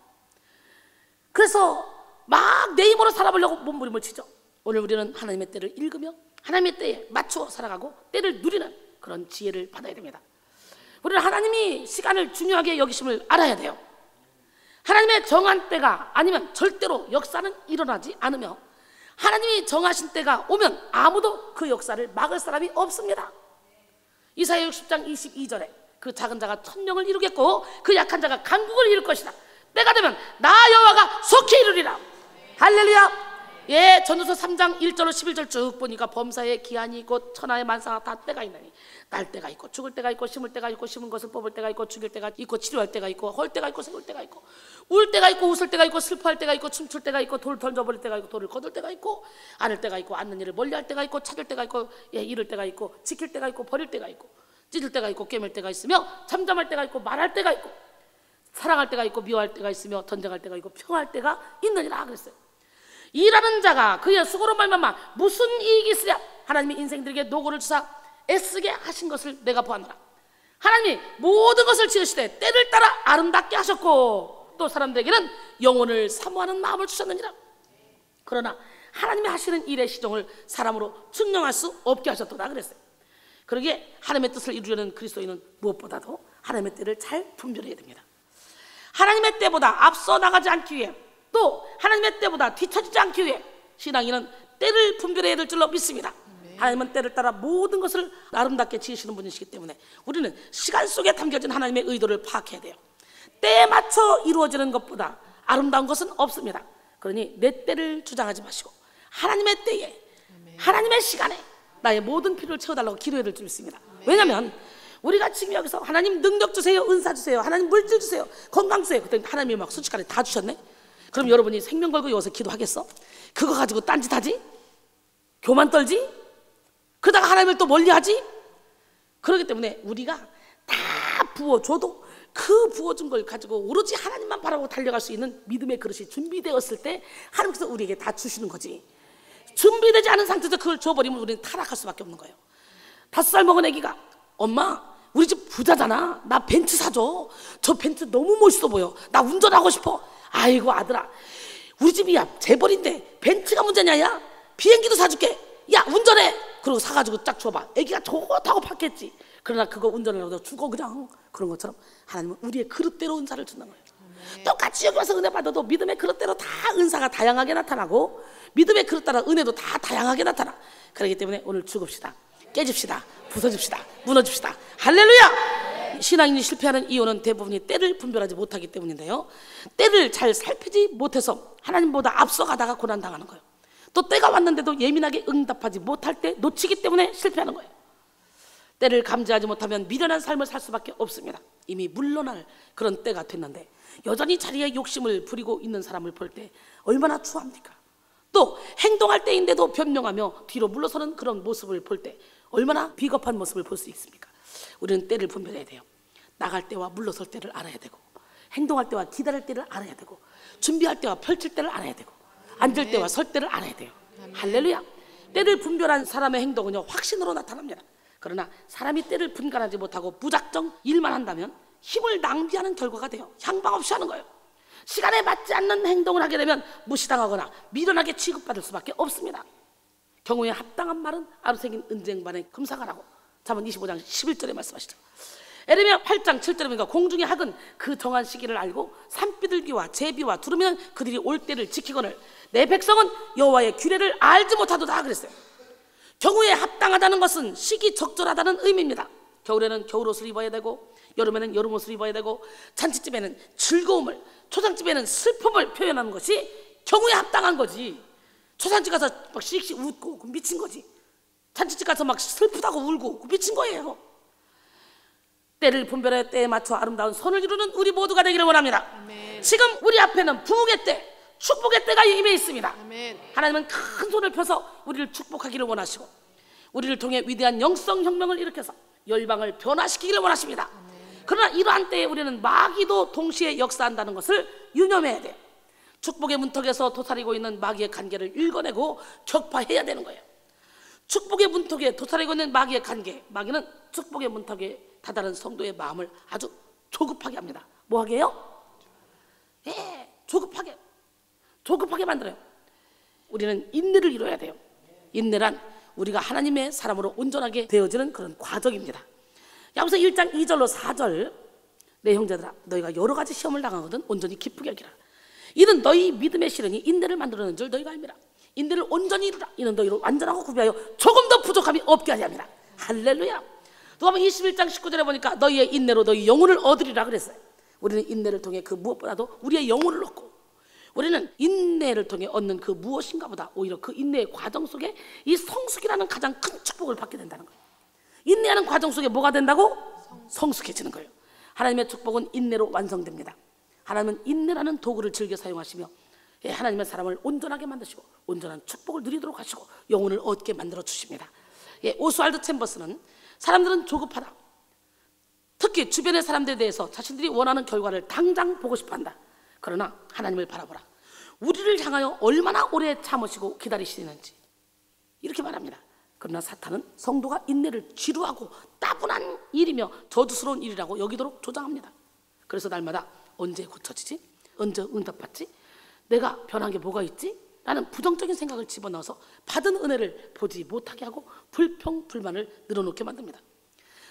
그래서 막 내 힘으로 살아보려고 몸부림을 치죠. 오늘 우리는 하나님의 때를 읽으며 하나님의 때에 맞추어 살아가고 때를 누리는 그런 지혜를 받아야 됩니다. 우리는 하나님이 시간을 중요하게 여기심을 알아야 돼요. 하나님의 정한 때가 아니면 절대로 역사는 일어나지 않으며 하나님이 정하신 때가 오면 아무도 그 역사를 막을 사람이 없습니다. 이사야 60장 22절에 그 작은 자가 천명을 이루겠고 그 약한 자가 강국을 이룰 것이다. 때가 되면 나 여호와가 속히 이루리라. 할렐루야. 예, 전도서 3장 1절로 11절 쭉 보니까 범사의 기한이 있고 천하의 만사가 다 때가 있나니 날 때가 있고 죽을 때가 있고 심을 때가 있고 심은 것을 뽑을 때가 있고 죽일 때가 있고 치료할 때가 있고 헐 때가 있고 세울 때가 있고 울 때가 있고 웃을 때가 있고 슬퍼할 때가 있고 춤출 때가 있고 돌 던져버릴 때가 있고 돌을 거둘 때가 있고 안을 때가 있고 앉는 일을 멀리할 때가 있고 찾을 때가 있고 예, 잃을 때가 있고 지킬 때가 있고 버릴 때가 있고 찢을 때가 있고 꿰맬 때가 있으며 잠잠할 때가 있고 말할 때가 있고 사랑할 때가 있고 미워할 때가 있으며 전쟁할 때가 있고 평화할 때가 있느니라 그랬어요. 일하는 자가 그의 수고로 말미암아 무슨 이익이 있으랴. 하나님이 인생들에게 노고를 주사 애쓰게 하신 것을 내가 보았노라. 하나님이 모든 것을 지으시되 때를 따라 아름답게 하셨고 또 사람들에게는 영혼을 사모하는 마음을 주셨느니라. 그러나 하나님이 하시는 일의 시종을 사람으로 증명할 수 없게 하셨도다 그랬어요. 그러기에 하나님의 뜻을 이루려는 그리스도인은 무엇보다도 하나님의 때를 잘 분별해야 됩니다. 하나님의 때보다 앞서 나가지 않기 위해 또 하나님의 때보다 뒤처지지 않기 위해 신앙인은 때를 분별해야 될 줄로 믿습니다. 하나님은 때를 따라 모든 것을 아름답게 지으시는 분이시기 때문에 우리는 시간 속에 담겨진 하나님의 의도를 파악해야 돼요. 때에 맞춰 이루어지는 것보다 아름다운 것은 없습니다. 그러니 내 때를 주장하지 마시고 하나님의 때에 하나님의 시간에 나의 모든 필요를 채워달라고 기도해야 될 줄 믿습니다. 왜냐하면 우리가 지금 여기서 하나님 능력 주세요, 은사 주세요, 하나님 물질 주세요, 건강 주세요. 그때 하나님이 막 순식간에 다 주셨네. 그럼 여러분이 생명 걸고 여기서 기도하겠어? 그거 가지고 딴짓하지? 교만 떨지? 그러다가 하나님을 또 멀리하지? 그렇기 때문에 우리가 다 부어줘도 그 부어준 걸 가지고 오로지 하나님만 바라보고 달려갈 수 있는 믿음의 그릇이 준비되었을 때 하나님께서 우리에게 다 주시는 거지. 준비되지 않은 상태에서 그걸 줘버리면 우리는 타락할 수밖에 없는 거예요. 5살 먹은 애기가 엄마 우리 집 부자잖아, 나 벤츠 사줘. 저 벤츠 너무 멋있어 보여, 나 운전하고 싶어. 아이고 아들아, 우리 집이 야 재벌인데 벤츠가 문제냐. 야 비행기도 사줄게, 야 운전해. 그리고 사가지고 딱 줘봐. 애기가 좋다고 팠겠지. 그러나 그거 운전을 하고 죽어 그냥. 그런 것처럼 하나님은 우리의 그릇대로 은사를 준다는 거예요. 똑같이 여기 와서 은혜 받아도 믿음의 그릇대로 다 은사가 다양하게 나타나고 믿음의 그릇 따라 은혜도 다 다양하게 나타나. 그렇기 때문에 오늘 죽읍시다, 깨집시다, 부서집시다, 무너집시다. 할렐루야. 신앙인이 실패하는 이유는 대부분이 때를 분별하지 못하기 때문인데요, 때를 잘 살피지 못해서 하나님보다 앞서가다가 고난당하는 거예요. 또 때가 왔는데도 예민하게 응답하지 못할 때 놓치기 때문에 실패하는 거예요. 때를 감지하지 못하면 미련한 삶을 살 수밖에 없습니다. 이미 물러날 그런 때가 됐는데 여전히 자리에 욕심을 부리고 있는 사람을 볼 때 얼마나 추합니까? 또 행동할 때인데도 변명하며 뒤로 물러서는 그런 모습을 볼 때 얼마나 비겁한 모습을 볼 수 있습니까? 우리는 때를 분별해야 돼요. 나갈 때와 물러설 때를 알아야 되고, 행동할 때와 기다릴 때를 알아야 되고, 준비할 때와 펼칠 때를 알아야 되고, 앉을 때와 설 때를 알아야 돼요. 할렐루야. 때를 분별한 사람의 행동은요 확신으로 나타납니다. 그러나 사람이 때를 분간하지 못하고 무작정 일만 한다면 힘을 낭비하는 결과가 돼요. 향방 없이 하는 거예요. 시간에 맞지 않는 행동을 하게 되면 무시당하거나 미련하게 취급받을 수밖에 없습니다. 경우에 합당한 말은 아루새긴 은쟁반에 금사가라고 잠언 25장 11절에 말씀하시죠. 에레미야 8장 7절에 보니까 공중의 학은 그 정한 시기를 알고 산비둘기와 제비와 두루미는 그들이 올 때를 지키거늘 내 백성은 여호와의 규례를 알지 못하도다 그랬어요. 경우에 합당하다는 것은 시기적절하다는 의미입니다. 겨울에는 겨울옷을 입어야 되고 여름에는 여름옷을 입어야 되고 잔치집에는 즐거움을, 초상집에는 슬픔을 표현하는 것이 경우에 합당한 거지. 초상집 가서 막 씩씩 웃고 미친 거지. 잔치집 가서 막 슬프다고 울고 미친 거예요. 때를 분별해 때에 맞춰 아름다운 선을 이루는 우리 모두가 되기를 원합니다. 아멘. 지금 우리 앞에는 부흥의 때, 축복의 때가 임해 있습니다. 아멘. 하나님은 큰 손을 펴서 우리를 축복하기를 원하시고 우리를 통해 위대한 영성혁명을 일으켜서 열방을 변화시키기를 원하십니다. 아멘. 그러나 이러한 때에 우리는 마귀도 동시에 역사한다는 것을 유념해야 돼요. 축복의 문턱에서 도사리고 있는 마귀의 관계를 읽어내고 격파해야 되는 거예요. 축복의 문턱에 도사리고 있는 마귀의 관계, 마귀는 축복의 문턱에 다다른 성도의 마음을 아주 조급하게 합니다. 뭐 하게 해요? 예, 조급하게 만들어요. 우리는 인내를 이뤄야 돼요. 인내란 우리가 하나님의 사람으로 온전하게 되어지는 그런 과정입니다. 야고보서 1장 2절로 4절, 내 형제들아 너희가 여러 가지 시험을 당하거든 온전히 기쁘게 여기라. 이는 너희 믿음의 시련이 인내를 만들어내는 줄 너희가 알미라. 인내를 온전히 이루라. 이는 너희를 완전하고 구비하여 조금 더 부족함이 없게 하려 함이라. 할렐루야. 누가복음 21장 19절에 보니까 너희의 인내로 너희 영혼을 얻으리라 그랬어요. 우리는 인내를 통해 그 무엇보다도 우리의 영혼을 얻고, 우리는 인내를 통해 얻는 그 무엇인가 보다 오히려 그 인내의 과정 속에 이 성숙이라는 가장 큰 축복을 받게 된다는 거예요. 인내하는 과정 속에 뭐가 된다고? 성숙해지는 거예요. 하나님의 축복은 인내로 완성됩니다. 하나님은 인내라는 도구를 즐겨 사용하시며 하나님의 사람을 온전하게 만드시고 온전한 축복을 누리도록 하시고 영혼을 얻게 만들어 주십니다. 오스왈드 챔버스는 사람들은 조급하다, 특히 주변의 사람들에 대해서 자신들이 원하는 결과를 당장 보고 싶어한다. 그러나 하나님을 바라보라. 우리를 향하여 얼마나 오래 참으시고 기다리시는지 이렇게 말합니다. 그러나 사탄은 성도가 인내를 지루하고 따분한 일이며 저주스러운 일이라고 여기도록 조장합니다. 그래서 날마다 언제 고쳐지지? 언제 응답받지? 내가 변한 게 뭐가 있지? 라는 부정적인 생각을 집어넣어서 받은 은혜를 보지 못하게 하고 불평불만을 늘어놓게 만듭니다.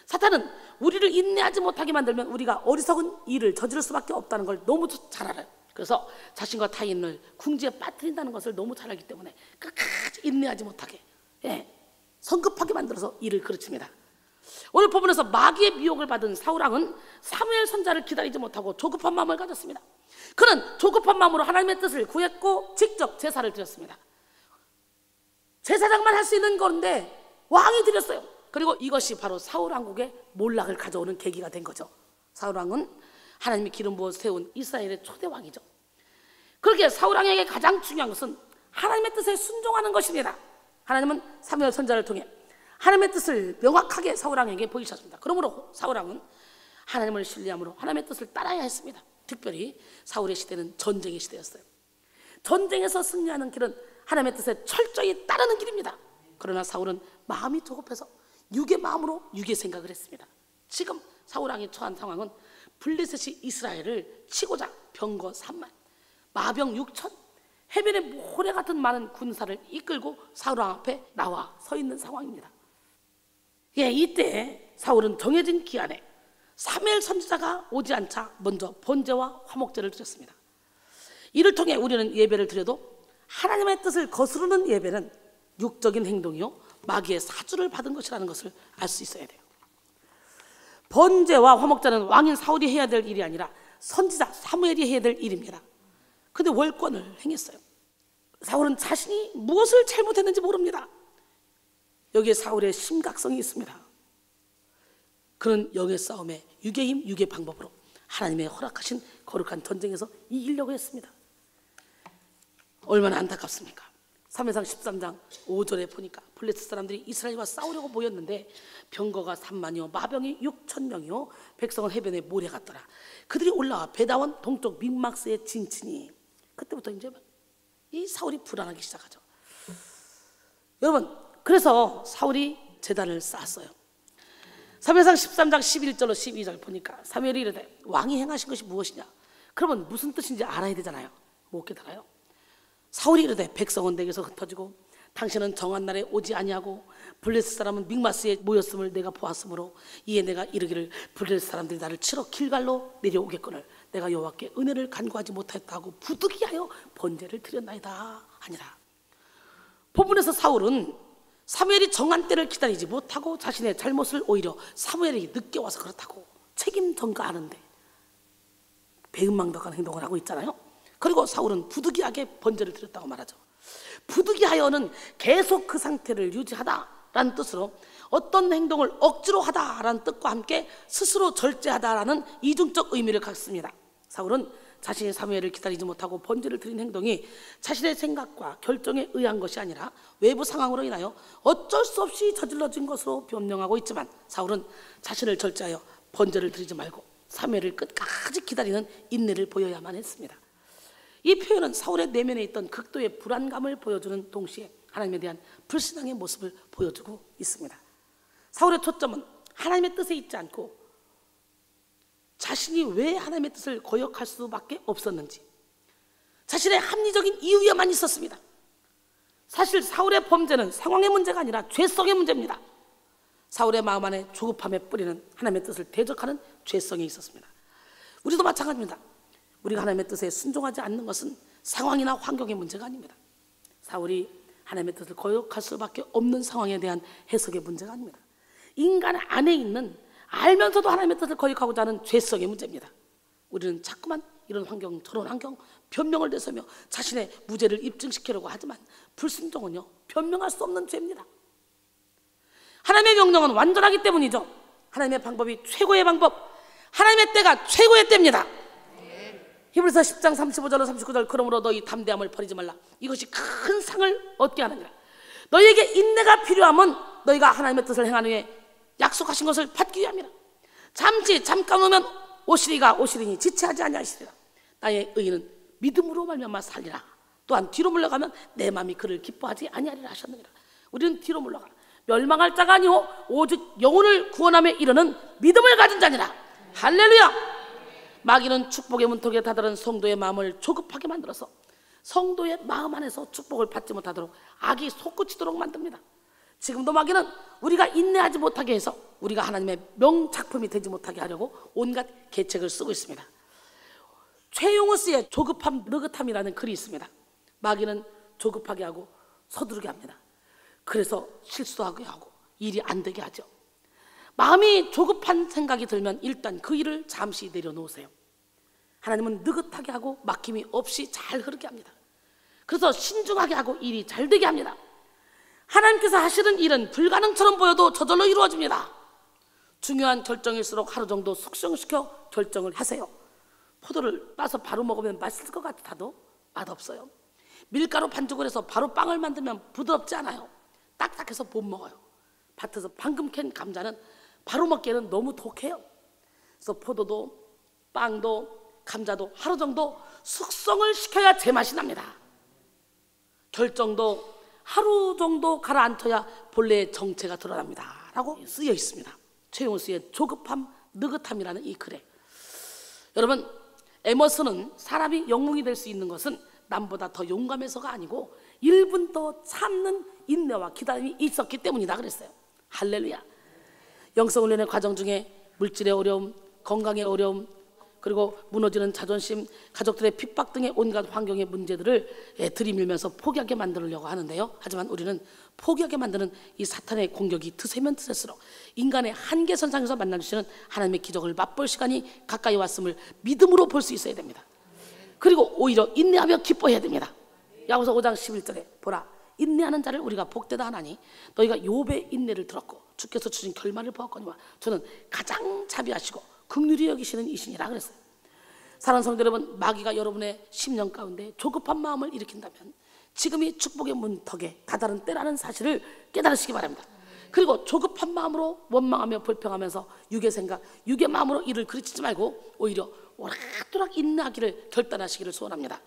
사탄은 우리를 인내하지 못하게 만들면 우리가 어리석은 일을 저지를 수밖에 없다는 걸 너무 잘 알아요. 그래서 자신과 타인을 궁지에 빠뜨린다는 것을 너무 잘 알기 때문에 끝까지 인내하지 못하게, 성급하게 만들어서 일을 그르칩니다. 오늘 본문에서 마귀의 미혹을 받은 사울왕은 사무엘 선자를 기다리지 못하고 조급한 마음을 가졌습니다. 그는 조급한 마음으로 하나님의 뜻을 구했고 직접 제사를 드렸습니다. 제사장만 할 수 있는 건데 왕이 드렸어요. 그리고 이것이 바로 사울왕국의 몰락을 가져오는 계기가 된 거죠. 사울왕은 하나님이 기름 부어 세운 이스라엘의 초대 왕이죠. 그렇게 사울왕에게 가장 중요한 것은 하나님의 뜻에 순종하는 것입니다. 하나님은 사무엘 선자를 통해 하나님의 뜻을 명확하게 사울왕에게 보이셨습니다. 그러므로 사울왕은 하나님을 신뢰함으로 하나님의 뜻을 따라야 했습니다. 특별히 사울의 시대는 전쟁의 시대였어요. 전쟁에서 승리하는 길은 하나님의 뜻에 철저히 따르는 길입니다. 그러나 사울은 마음이 조급해서 육의 마음으로 육의 생각을 했습니다. 지금 사울왕이 처한 상황은 블레셋이 이스라엘을 치고자 병거 3만, 마병 6천, 해변의 모래 같은 많은 군사를 이끌고 사울왕 앞에 나와 서 있는 상황입니다. 이때 사울은 정해진 기한에 사무엘 선지자가 오지 않자 먼저 번제와 화목제를 드렸습니다. 이를 통해 우리는 예배를 드려도 하나님의 뜻을 거스르는 예배는 육적인 행동이요 마귀의 사주를 받은 것이라는 것을 알 수 있어야 돼요. 번제와 화목제는 왕인 사울이 해야 될 일이 아니라 선지자 사무엘이 해야 될 일입니다. 근데 월권을 행했어요. 사울은 자신이 무엇을 잘못했는지 모릅니다. 여기에 사울의 심각성이 있습니다. 그는 영의 싸움에 육의 힘, 육의 방법으로 하나님의 허락하신 거룩한 전쟁에서 이기려고 했습니다. 얼마나 안타깝습니까? 사무엘상 13장 5절에 보니까 블레셋 사람들이 이스라엘과 싸우려고 모였는데 병거가 3만이요 마병이 6,000명이요 백성은 해변에 모래 같더라. 그들이 올라와 베다원 동쪽 믹막스에 진치니 그때부터 이제 이 사울이 불안하기 시작하죠. 여러분, 그래서 사울이 제단을 쌓았어요. 사무엘상 13장 11절로 12절 보니까 사무엘이 이르되 왕이 행하신 것이 무엇이냐? 그러면 무슨 뜻인지 알아야 되잖아요. 못 깨달아요. 사울이 이르되 백성은 내게서 흩어지고 당신은 정한 날에 오지 아니하고 블레셋 사람은 믹마스에 모였음을 내가 보았으므로 이에 내가 이르기를 블레셋 사람들이 나를 치러 길갈로 내려오겠거늘 내가 여호와께 은혜를 간구하지 못했다고 부득이하여 번제를 드렸나이다 하니라. 본문에서 사울은 사무엘이 정한 때를 기다리지 못하고 자신의 잘못을 오히려 사무엘이 늦게 와서 그렇다고 책임 전가하는데 배은망덕한 행동을 하고 있잖아요. 그리고 사울은 부득이하게 번제를 드렸다고 말하죠. 부득이하여는 계속 그 상태를 유지하다라는 뜻으로 어떤 행동을 억지로 하다라는 뜻과 함께 스스로 절제하다라는 이중적 의미를 갖습니다. 사울은 자신이 사무엘을 기다리지 못하고 번제를 드린 행동이 자신의 생각과 결정에 의한 것이 아니라 외부 상황으로 인하여 어쩔 수 없이 저질러진 것으로 변명하고 있지만 사울은 자신을 절제하여 번제를 드리지 말고 사무엘을 끝까지 기다리는 인내를 보여야만 했습니다. 이 표현은 사울의 내면에 있던 극도의 불안감을 보여주는 동시에 하나님에 대한 불신앙의 모습을 보여주고 있습니다. 사울의 초점은 하나님의 뜻에 있지 않고 자신이 왜 하나님의 뜻을 거역할 수밖에 없었는지, 자신의 합리적인 이유에만 있었습니다. 사실 사울의 범죄는 상황의 문제가 아니라 죄성의 문제입니다. 사울의 마음 안에 조급함에 뿌리는 하나님의 뜻을 대적하는 죄성이 있었습니다. 우리도 마찬가지입니다. 우리가 하나님의 뜻에 순종하지 않는 것은 상황이나 환경의 문제가 아닙니다. 사울이 하나님의 뜻을 거역할 수밖에 없는 상황에 대한 해석의 문제가 아닙니다. 인간 안에 있는 알면서도 하나님의 뜻을 거역하고자 하는 죄성의 문제입니다. 우리는 자꾸만 이런 환경 저런 환경 변명을 내세우며 자신의 무죄를 입증시키려고 하지만 불순종은요 변명할 수 없는 죄입니다. 하나님의 명령은 완전하기 때문이죠. 하나님의 방법이 최고의 방법, 하나님의 때가 최고의 때입니다. 히브리서 10장 35절로 39절 그러므로 너희 담대함을 버리지 말라. 이것이 큰 상을 얻게 하느니라. 너희에게 인내가 필요하면 너희가 하나님의 뜻을 행한 후에 약속하신 것을 받기 위함이라. 잠깐 오면 오시리니 지체하지 아니하시리라. 나의 의인은 믿음으로 말미암아 살리라. 또한 뒤로 물러가면 내 마음이 그를 기뻐하지 아니하리라 하셨느니라. 우리는 뒤로 물러가 멸망할 자가 아니오 오직 영혼을 구원함에 이르는 믿음을 가진 자니라. 할렐루야. 마귀는 축복의 문턱에 다다른 성도의 마음을 조급하게 만들어서 성도의 마음 안에서 축복을 받지 못하도록 악이 솟구치도록 만듭니다. 지금도 마귀는 우리가 인내하지 못하게 해서 우리가 하나님의 명작품이 되지 못하게 하려고 온갖 계책을 쓰고 있습니다. 최용우스의 조급함 느긋함이라는 글이 있습니다. 마귀는 조급하게 하고 서두르게 합니다. 그래서 실수하게 하고 일이 안 되게 하죠. 마음이 조급한 생각이 들면 일단 그 일을 잠시 내려놓으세요. 하나님은 느긋하게 하고 막힘이 없이 잘 흐르게 합니다. 그래서 신중하게 하고 일이 잘 되게 합니다. 하나님께서 하시는 일은 불가능처럼 보여도 저절로 이루어집니다. 중요한 결정일수록 하루 정도 숙성시켜 결정을 하세요. 포도를 따서 바로 먹으면 맛있을 것 같아도 맛없어요. 밀가루 반죽을 해서 바로 빵을 만들면 부드럽지 않아요. 딱딱해서 못 먹어요. 밭에서 방금 캔 감자는 바로 먹기에는 너무 독해요. 그래서 포도도 빵도 감자도 하루 정도 숙성을 시켜야 제맛이 납니다. 결정도 하루 정도 가라앉혀야 본래의 정체가 드러납니다 라고 쓰여 있습니다. 최용수의 조급함 느긋함이라는 이 글에. 여러분, 에머슨은 사람이 영웅이 될 수 있는 것은 남보다 더 용감해서가 아니고 1분 더 참는 인내와 기다림이 있었기 때문이다 그랬어요. 할렐루야. 영성훈련의 과정 중에 물질의 어려움, 건강의 어려움, 그리고 무너지는 자존심, 가족들의 핍박 등의 온갖 환경의 문제들을 들이밀면서 포기하게 만들려고 하는데요. 하지만 우리는 포기하게 만드는 이 사탄의 공격이 드세면 드셀수록 인간의 한계선상에서 만나주시는 하나님의 기적을 맛볼 시간이 가까이 왔음을 믿음으로 볼 수 있어야 됩니다. 그리고 오히려 인내하며 기뻐해야 됩니다. 야고보서 5장 11절에 보라 인내하는 자를 우리가 복되다 하나니 너희가 욥의 인내를 들었고 주께서 주신 결말을 보았거니와 저는 가장 자비하시고 긍휼히 여기시는 이시니라 그랬어요. 사랑하는 성도 여러분, 마귀가 여러분의 심령 가운데 조급한 마음을 일으킨다면 지금이 축복의 문턱에 다다른 때라는 사실을 깨달으시기 바랍니다. 그리고 조급한 마음으로 원망하며 불평하면서 육의 생각, 육의 마음으로 일을 그르치지 말고 오히려 오락도락 인내하기를 결단하시기를 소원합니다.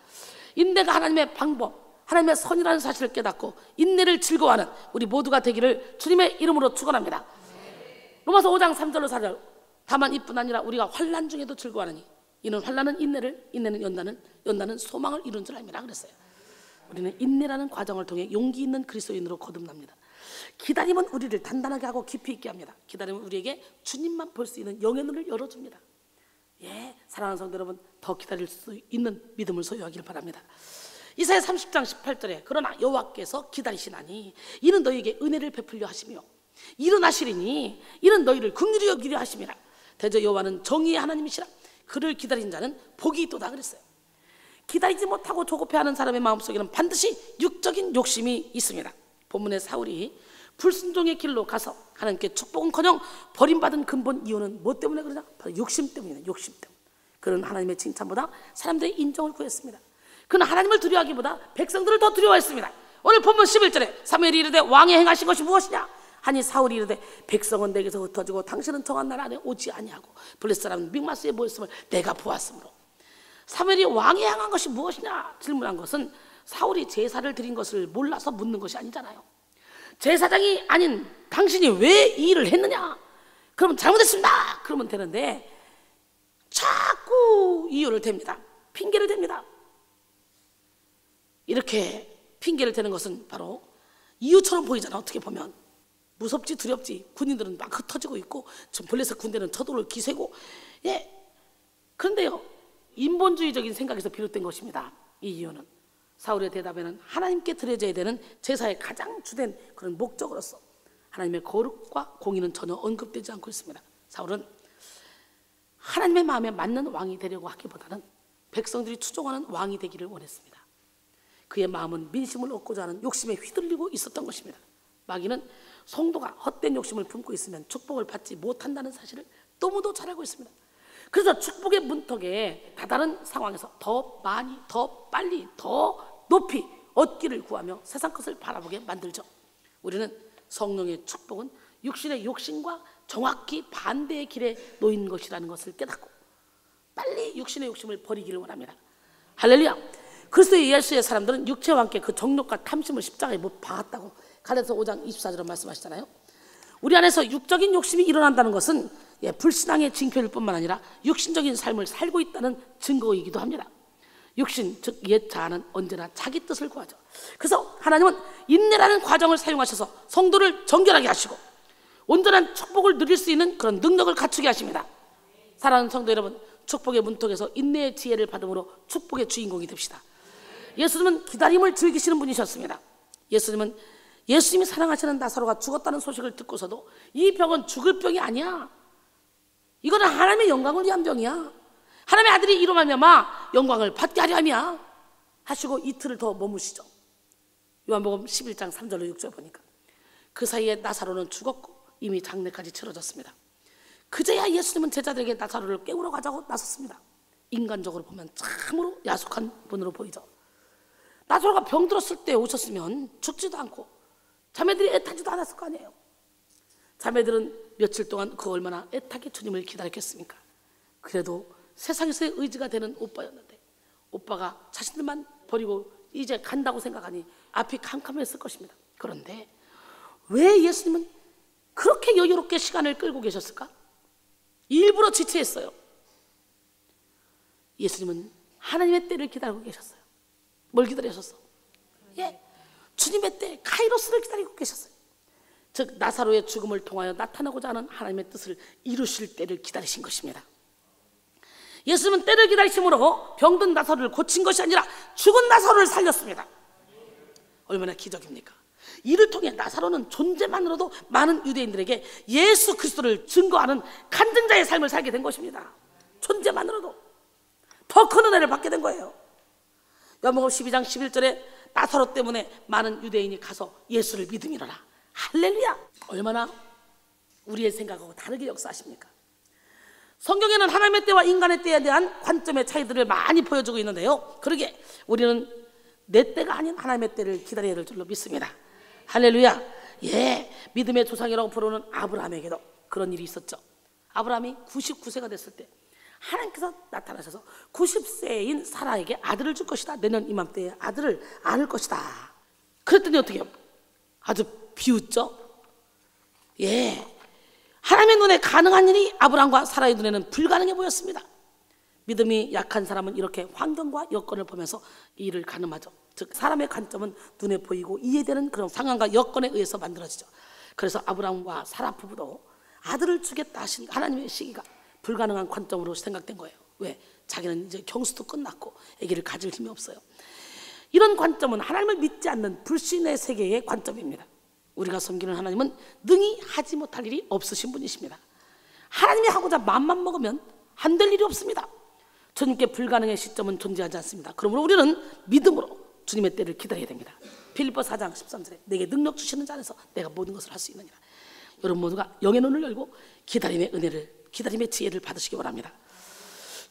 인내가 하나님의 방법, 하나님의 선이라는 사실을 깨닫고 인내를 즐거워하는 우리 모두가 되기를 주님의 이름으로 축원합니다. 로마서 5장 3절로 4절 다만 이뿐 아니라 우리가 환난 중에도 즐거워하느니 이는 환난은 인내를, 인내는 연단은 소망을 이룬 줄 압니다 그랬어요. 우리는 인내라는 과정을 통해 용기 있는 그리스도인으로 거듭납니다. 기다림은 우리를 단단하게 하고 깊이 있게 합니다. 기다림은 우리에게 주님만 볼 수 있는 영의 눈을 열어줍니다. 예, 사랑하는 성도 여러분, 더 기다릴 수 있는 믿음을 소유하기를 바랍니다. 이사야 30장 18절에 그러나 여호와께서 기다리시나니 이는 너희에게 은혜를 베풀려 하시며 일어나시리니 이는 너희를 긍휼히 여기려 하심이라. 대저 여호와는 정의의 하나님이시라. 그를 기다린 자는 복이 있도다 그랬어요. 기다리지 못하고 조급해하는 사람의 마음속에는 반드시 육적인 욕심이 있습니다. 본문의 사울이 불순종의 길로 가서 하나님께 축복은커녕 버림받은 근본 이유는 뭐 때문에 그러냐? 바로 욕심 때문이에요. 욕심 때문에. 그는 하나님의 칭찬보다 사람들의 인정을 구했습니다. 그는 하나님을 두려워하기보다 백성들을 더 두려워했습니다. 오늘 본문 11절에 사무엘이 이르되 왕이 행하신 것이 무엇이냐? 하니 사울이 이르되 백성은 내게서 흩어지고 당신은 정한 날 안에 오지 아니하고 블레셋 사람은 믹마스에 모였음을 내가 보았으므로. 사무엘이 왕에 향한 것이 무엇이냐 질문한 것은 사울이 제사를 드린 것을 몰라서 묻는 것이 아니잖아요. 제사장이 아닌 당신이 왜 이 일을 했느냐? 그러면 잘못했습니다. 그러면 되는데 자꾸 이유를 댑니다. 핑계를 댑니다. 이렇게 핑계를 대는 것은 바로 이유처럼 보이잖아. 어떻게 보면 무섭지 두렵지. 군인들은 막 흩어지고 있고 지금 블레셋 군대는 저돌을 기세고. 예. 그런데요, 인본주의적인 생각에서 비롯된 것입니다. 이 이유는 사울의 대답에는 하나님께 드려져야 되는 제사의 가장 주된 그런 목적으로서 하나님의 거룩과 공의는 전혀 언급되지 않고 있습니다. 사울은 하나님의 마음에 맞는 왕이 되려고 하기보다는 백성들이 추종하는 왕이 되기를 원했습니다. 그의 마음은 민심을 얻고자 하는 욕심에 휘둘리고 있었던 것입니다. 마귀는 성도가 헛된 욕심을 품고 있으면 축복을 받지 못한다는 사실을 너무도 잘 알고 있습니다. 그래서 축복의 문턱에 다다른 상황에서 더 많이, 더 빨리, 더 높이 얻기를 구하며 세상 것을 바라보게 만들죠. 우리는 성령의 축복은 육신의 욕심과 정확히 반대의 길에 놓인 것이라는 것을 깨닫고 빨리 육신의 욕심을 버리기를 원합니다. 할렐루야. 그리스도의 예수의 사람들은 육체와 함께 그 정욕과 탐심을 십자가에 못 박았다고 갈라디아서 5장 24절에 말씀하시잖아요. 우리 안에서 육적인 욕심이 일어난다는 것은 불신앙의 징표일 뿐만 아니라 육신적인 삶을 살고 있다는 증거이기도 합니다. 육신, 즉 옛 자아는 언제나 자기 뜻을 구하죠. 그래서 하나님은 인내라는 과정을 사용하셔서 성도를 정결하게 하시고 온전한 축복을 누릴 수 있는 그런 능력을 갖추게 하십니다. 사랑하는 성도 여러분, 축복의 문턱에서 인내의 지혜를 받음으로 축복의 주인공이 됩시다. 예수님은 기다림을 즐기시는 분이셨습니다. 예수님이 사랑하시는 나사로가 죽었다는 소식을 듣고서도 이 병은 죽을 병이 아니야. 이거는 하나님의 영광을 위한 병이야. 하나님의 아들이 이로 말미암아 영광을 받게 하려 함이야 하시고 이틀을 더 머무시죠. 요한복음 11장 3절로 6절 보니까 그 사이에 나사로는 죽었고 이미 장례까지 치러졌습니다. 그제야 예수님은 제자들에게 나사로를 깨우러 가자고 나섰습니다. 인간적으로 보면 참으로 야속한 분으로 보이죠. 나사로가 병들었을 때 오셨으면 죽지도 않고 자매들이 애타지도 않았을 거 아니에요. 자매들은 며칠 동안 그 얼마나 애타게 주님을 기다렸겠습니까? 그래도 세상에서의 의지가 되는 오빠였는데 오빠가 자신들만 버리고 이제 간다고 생각하니 앞이 캄캄했을 것입니다. 그런데 왜 예수님은 그렇게 여유롭게 시간을 끌고 계셨을까? 일부러 지체했어요. 예수님은 하나님의 때를 기다리고 계셨어요. 뭘 기다리셨어? 주님의 때 카이로스를 기다리고 계셨어요. 즉 나사로의 죽음을 통하여 나타나고자 하는 하나님의 뜻을 이루실 때를 기다리신 것입니다. 예수님은 때를 기다리심으로 병든 나사로를 고친 것이 아니라 죽은 나사로를 살렸습니다. 얼마나 기적입니까? 이를 통해 나사로는 존재만으로도 많은 유대인들에게 예수 그리스도를 증거하는 간증자의 삶을 살게 된 것입니다. 존재만으로도 더 큰 은혜를 받게 된 거예요. 요한복음 12장 11절에 나사로 때문에 많은 유대인이 가서 예수를 믿음이로라. 할렐루야. 얼마나 우리의 생각하고 다르게 역사하십니까? 성경에는 하나님의 때와 인간의 때에 대한 관점의 차이들을 많이 보여주고 있는데요, 그러게 우리는 내 때가 아닌 하나님의 때를 기다려야 될 줄로 믿습니다. 할렐루야. 믿음의 조상이라고 부르는 아브라함에게도 그런 일이 있었죠. 아브라함이 99세가 됐을 때 하나님께서 나타나셔서 90세인 사라에게 아들을 줄 것이다. 내년 이맘때에 아들을 안을 것이다. 그랬더니 어떻게 해요? 아주 비웃죠. 하나님의 눈에 가능한 일이 아브라함과 사라의 눈에는 불가능해 보였습니다. 믿음이 약한 사람은 이렇게 환경과 여건을 보면서 이 일을 가늠하죠. 즉 사람의 관점은 눈에 보이고 이해되는 그런 상황과 여건에 의해서 만들어지죠. 그래서 아브라함과 사라 부부도 아들을 주겠다 하신 하나님의 시기가 불가능한 관점으로 생각된 거예요. 왜? 자기는 이제 경수도 끝났고 아기를 가질 힘이 없어요. 이런 관점은 하나님을 믿지 않는 불신의 세계의 관점입니다. 우리가 섬기는 하나님은 능히 하지 못할 일이 없으신 분이십니다. 하나님이 하고자 마음만 먹으면 안 될 일이 없습니다. 주님께 불가능의 시점은 존재하지 않습니다. 그러므로 우리는 믿음으로 주님의 때를 기다려야 됩니다. 빌립보 4장 13절에 내게 능력 주시는 자 안에서 내가 모든 것을 할 수 있느니라. 여러분 모두가 영의 눈을 열고 기다림의 은혜를, 기다림의 지혜를 받으시기 바랍니다.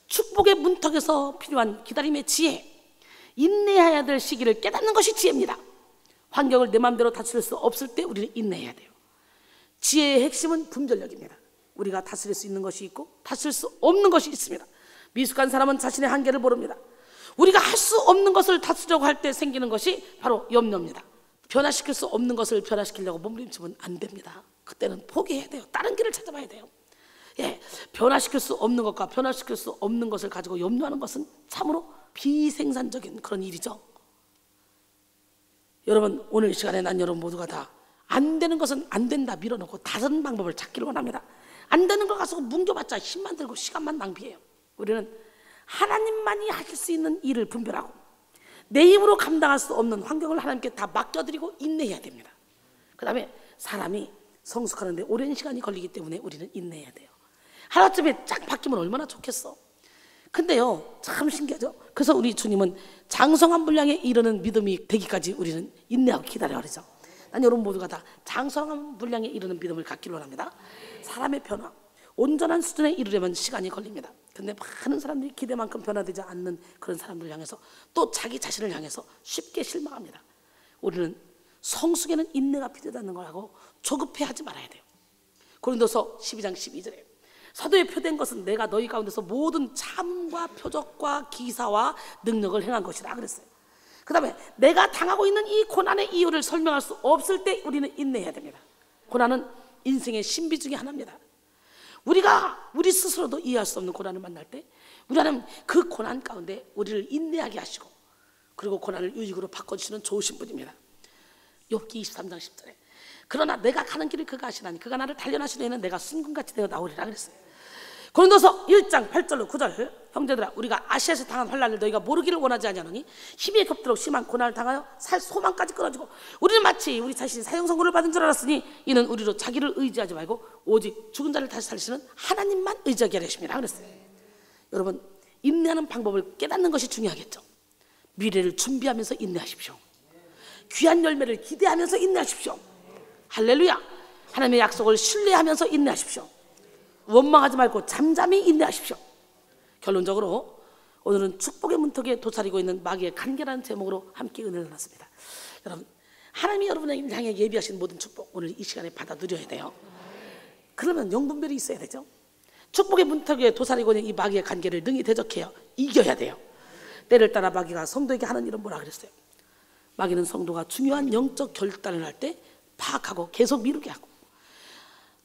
축복의 문턱에서 필요한 기다림의 지혜, 인내해야 될 시기를 깨닫는 것이 지혜입니다. 환경을 내 마음대로 다스릴 수 없을 때 우리는 인내해야 돼요. 지혜의 핵심은 분별력입니다. 우리가 다스릴 수 있는 것이 있고 다스릴 수 없는 것이 있습니다. 미숙한 사람은 자신의 한계를 모릅니다. 우리가 할 수 없는 것을 다투려고 할 때 생기는 것이 바로 염려입니다. 변화시킬 수 없는 것을 변화시키려고 몸부림치면 안 됩니다. 그때는 포기해야 돼요. 다른 길을 찾아봐야 돼요. 변화시킬 수 없는 것과 변화시킬 수 없는 것을 가지고 염려하는 것은 참으로 비생산적인 그런 일이죠. 여러분, 오늘 이 시간에 난 여러분 모두가 다 안 되는 것은 안 된다 밀어놓고 다른 방법을 찾기를 원합니다. 안 되는 걸 가지고 뭉겨봤자 힘만 들고 시간만 낭비해요. 우리는 하나님만이 하실 수 있는 일을 분별하고 내 힘으로 감당할 수 없는 환경을 하나님께 다 맡겨드리고 인내해야 됩니다. 그 다음에 사람이 성숙하는데 오랜 시간이 걸리기 때문에 우리는 인내해야 돼요. 하루쯤에 쫙 바뀌면 얼마나 좋겠어. 근데요, 참 신기하죠. 그래서 우리 주님은 장성한 분량에 이르는 믿음이 되기까지 우리는 인내하고 기다려야 하죠. 난 여러분 모두가 다 장성한 분량에 이르는 믿음을 갖기를 원합니다. 사람의 변화, 온전한 수준에 이르려면 시간이 걸립니다. 근데 많은 사람들이 기대만큼 변화되지 않는 그런 사람들을 향해서 또 자기 자신을 향해서 쉽게 실망합니다. 우리는 성숙에는 인내가 필요하다는 걸 하고 조급해하지 말아야 돼요. 고린도서 12장 12절에 사도에 표된 것은 내가 너희 가운데서 모든 참과 표적과 기사와 능력을 행한 것이라 그랬어요. 그 다음에 내가 당하고 있는 이 고난의 이유를 설명할 수 없을 때 우리는 인내해야 됩니다. 고난은 인생의 신비 중에 하나입니다. 우리가 우리 스스로도 이해할 수 없는 고난을 만날 때 우리는 그 고난 가운데 우리를 인내하게 하시고 그리고 고난을 유익으로 바꿔주시는 좋으신 분입니다. 욥기 23장 10절에 그러나 내가 가는 길을 그가 아시나니 그가 나를 단련하시려는 내가 순금같이 되어 나오리라 그랬어요. 고린도서 1장 8절로 9절 형제들아 우리가 아시아에서 당한 환난을 너희가 모르기를 원하지 아니하노니 힘에 겹도록 심한 고난을 당하여 살 소망까지 끊어지고 우리는 마치 우리 자신이 사형 선고를 받은 줄 알았으니 이는 우리로 자기를 의지하지 말고 오직 죽은 자를 다시 살리시는 하나님만 의지하게 하십니다 그랬어요. 여러분, 인내하는 방법을 깨닫는 것이 중요하겠죠. 미래를 준비하면서 인내하십시오. 귀한 열매를 기대하면서 인내하십시오. 할렐루야. 하나님의 약속을 신뢰하면서 인내하십시오. 원망하지 말고 잠잠히 인내하십시오. 결론적으로 오늘은 축복의 문턱에 도사리고 있는 마귀의 간계라는 제목으로 함께 은혜를 나눴습니다. 여러분, 하나님이 여러분에게 향해 예비하신 모든 축복 오늘 이 시간에 받아 누려야 돼요. 그러면 영분별이 있어야 되죠. 축복의 문턱에 도사리고 있는 이 마귀의 간계를 능히 대적해야 이겨야 돼요. 때를 따라 마귀가 성도에게 하는 일은 뭐라 그랬어요? 마귀는 성도가 중요한 영적 결단을 할 때 파악하고 계속 미루게 하고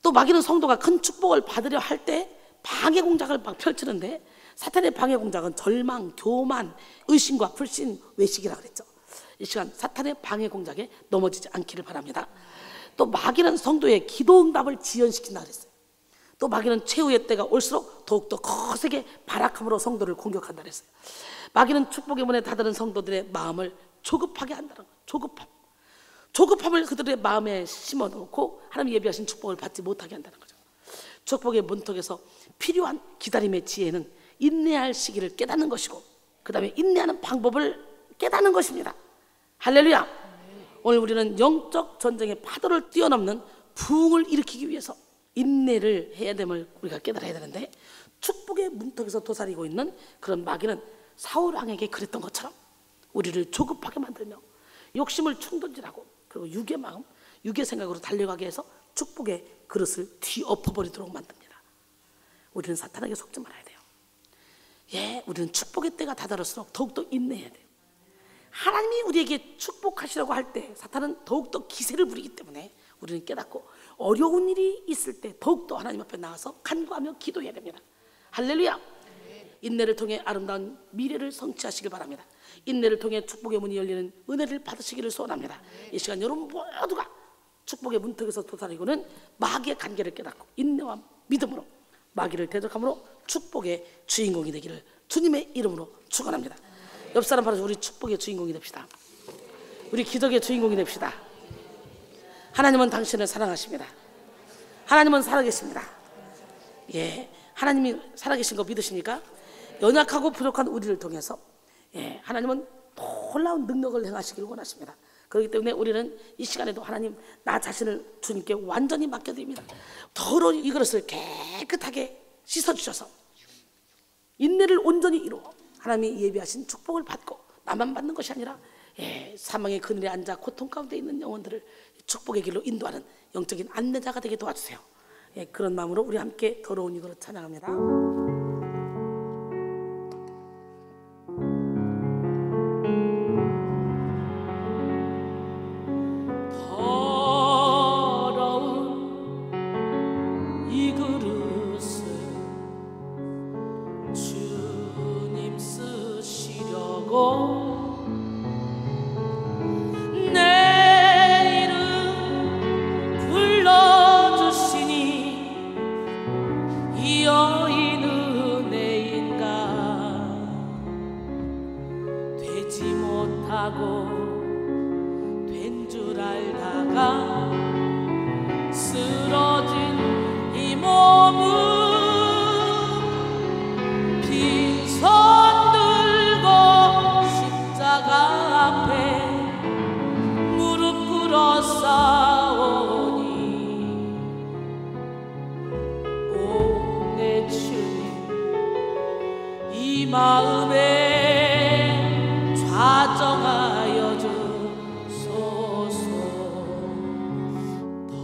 또 마귀는 성도가 큰 축복을 받으려 할 때 방해 공작을 막 펼치는데 사탄의 방해 공작은 절망, 교만, 의심과 불신, 외식이라 그랬죠. 이 시간 사탄의 방해 공작에 넘어지지 않기를 바랍니다. 또 마귀는 성도의 기도 응답을 지연시킨다 그랬어요. 또 마귀는 최후의 때가 올수록 더욱더 거세게 발악함으로 성도를 공격한다 그랬어요. 마귀는 축복의 문에 다다른 성도들의 마음을 조급하게 한다는 거예요. 조급함을 그들의 마음에 심어놓고 하나님 예비하신 축복을 받지 못하게 한다는 거죠. 축복의 문턱에서 필요한 기다림의 지혜는 인내할 시기를 깨닫는 것이고 그 다음에 인내하는 방법을 깨닫는 것입니다. 할렐루야. 오늘 우리는 영적 전쟁의 파도를 뛰어넘는 부흥을 일으키기 위해서 인내를 해야 됨을 우리가 깨달아야 되는데 축복의 문턱에서 도사리고 있는 그런 마귀는 사울 왕에게 그랬던 것처럼 우리를 조급하게 만들며 욕심을 충동질하고 그리고 육의 마음, 육의 생각으로 달려가게 해서 축복의 그릇을 뒤엎어버리도록 만듭니다. 우리는 사탄에게 속지 말아야 돼요. 우리는 축복의 때가 다다를수록 더욱더 인내해야 돼요. 하나님이 우리에게 축복하시라고 할 때 사탄은 더욱더 기세를 부리기 때문에 우리는 깨닫고 어려운 일이 있을 때 더욱더 하나님 앞에 나와서 간구하며 기도해야 됩니다. 할렐루야. 인내를 통해 아름다운 미래를 성취하시길 바랍니다. 인내를 통해 축복의 문이 열리는 은혜를 받으시기를 소원합니다. 이 시간 여러분 모두가 축복의 문턱에서 도사리고는 마귀의 간계를 깨닫고 인내와 믿음으로 마귀를 대적함으로 축복의 주인공이 되기를 주님의 이름으로 축원합니다. 옆 사람 바로 우리 축복의 주인공이 됩시다. 우리 기적의 주인공이 됩시다. 하나님은 당신을 사랑하십니다. 하나님은 살아계십니다. 하나님이 살아계신 거 믿으십니까? 연약하고 부족한 우리를 통해서 하나님은 놀라운 능력을 행하시기를 원하십니다. 그렇기 때문에 우리는 이 시간에도 하나님 나 자신을 주님께 완전히 맡겨드립니다. 더러운 이 그릇을 깨끗하게 씻어주셔서 인내를 온전히 이루어 하나님이 예비하신 축복을 받고 나만 받는 것이 아니라 사망의 그늘에 앉아 고통 가운데 있는 영혼들을 축복의 길로 인도하는 영적인 안내자가 되게 도와주세요. 그런 마음으로 우리 함께 더러운 이 그릇 찬양합니다. 내 이름 불러주시니 이 여인은 내인가 되지 못하고 된 줄 알다가 쓰러진 이 몸은 빈손 들고 십자가 앞에 무릎 꿇어 싸우니 오 내 주님 이 마음에 좌정하여 주소서.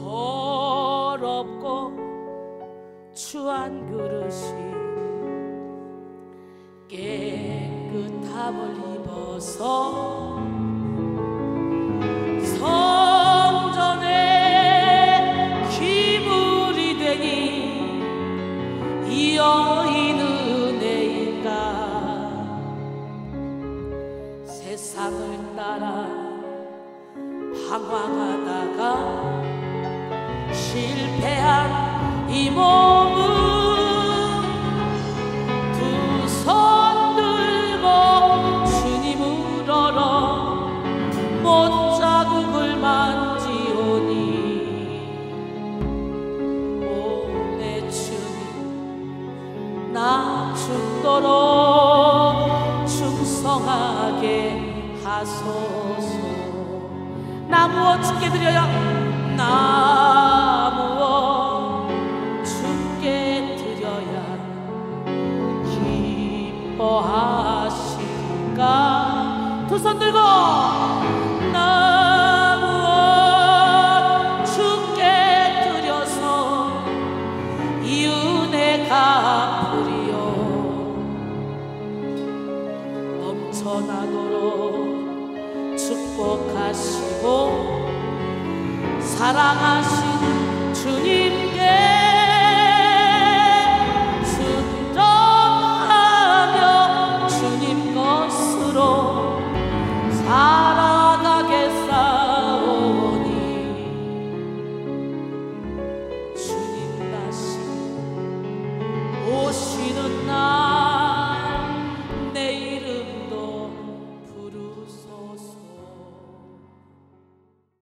더럽고 추한 그릇이 깨끗함을 입어서 성전에 기물이 되니 이 여인은 내인가 세상을 따라 방황하다가 실패한 이 몸은 두 손 들고 주님을 얼어 못자국을 만지오니 오 내 주님 나 죽도록 충성하게 하소서. 나 무엇 주께 드려야 나 무엇 주께 드려야 기뻐하실까. 두 손 들고 나 무엇 주께 드려서 이 은혜 갚으리요. 넘쳐나도록 축복하시고 사랑하신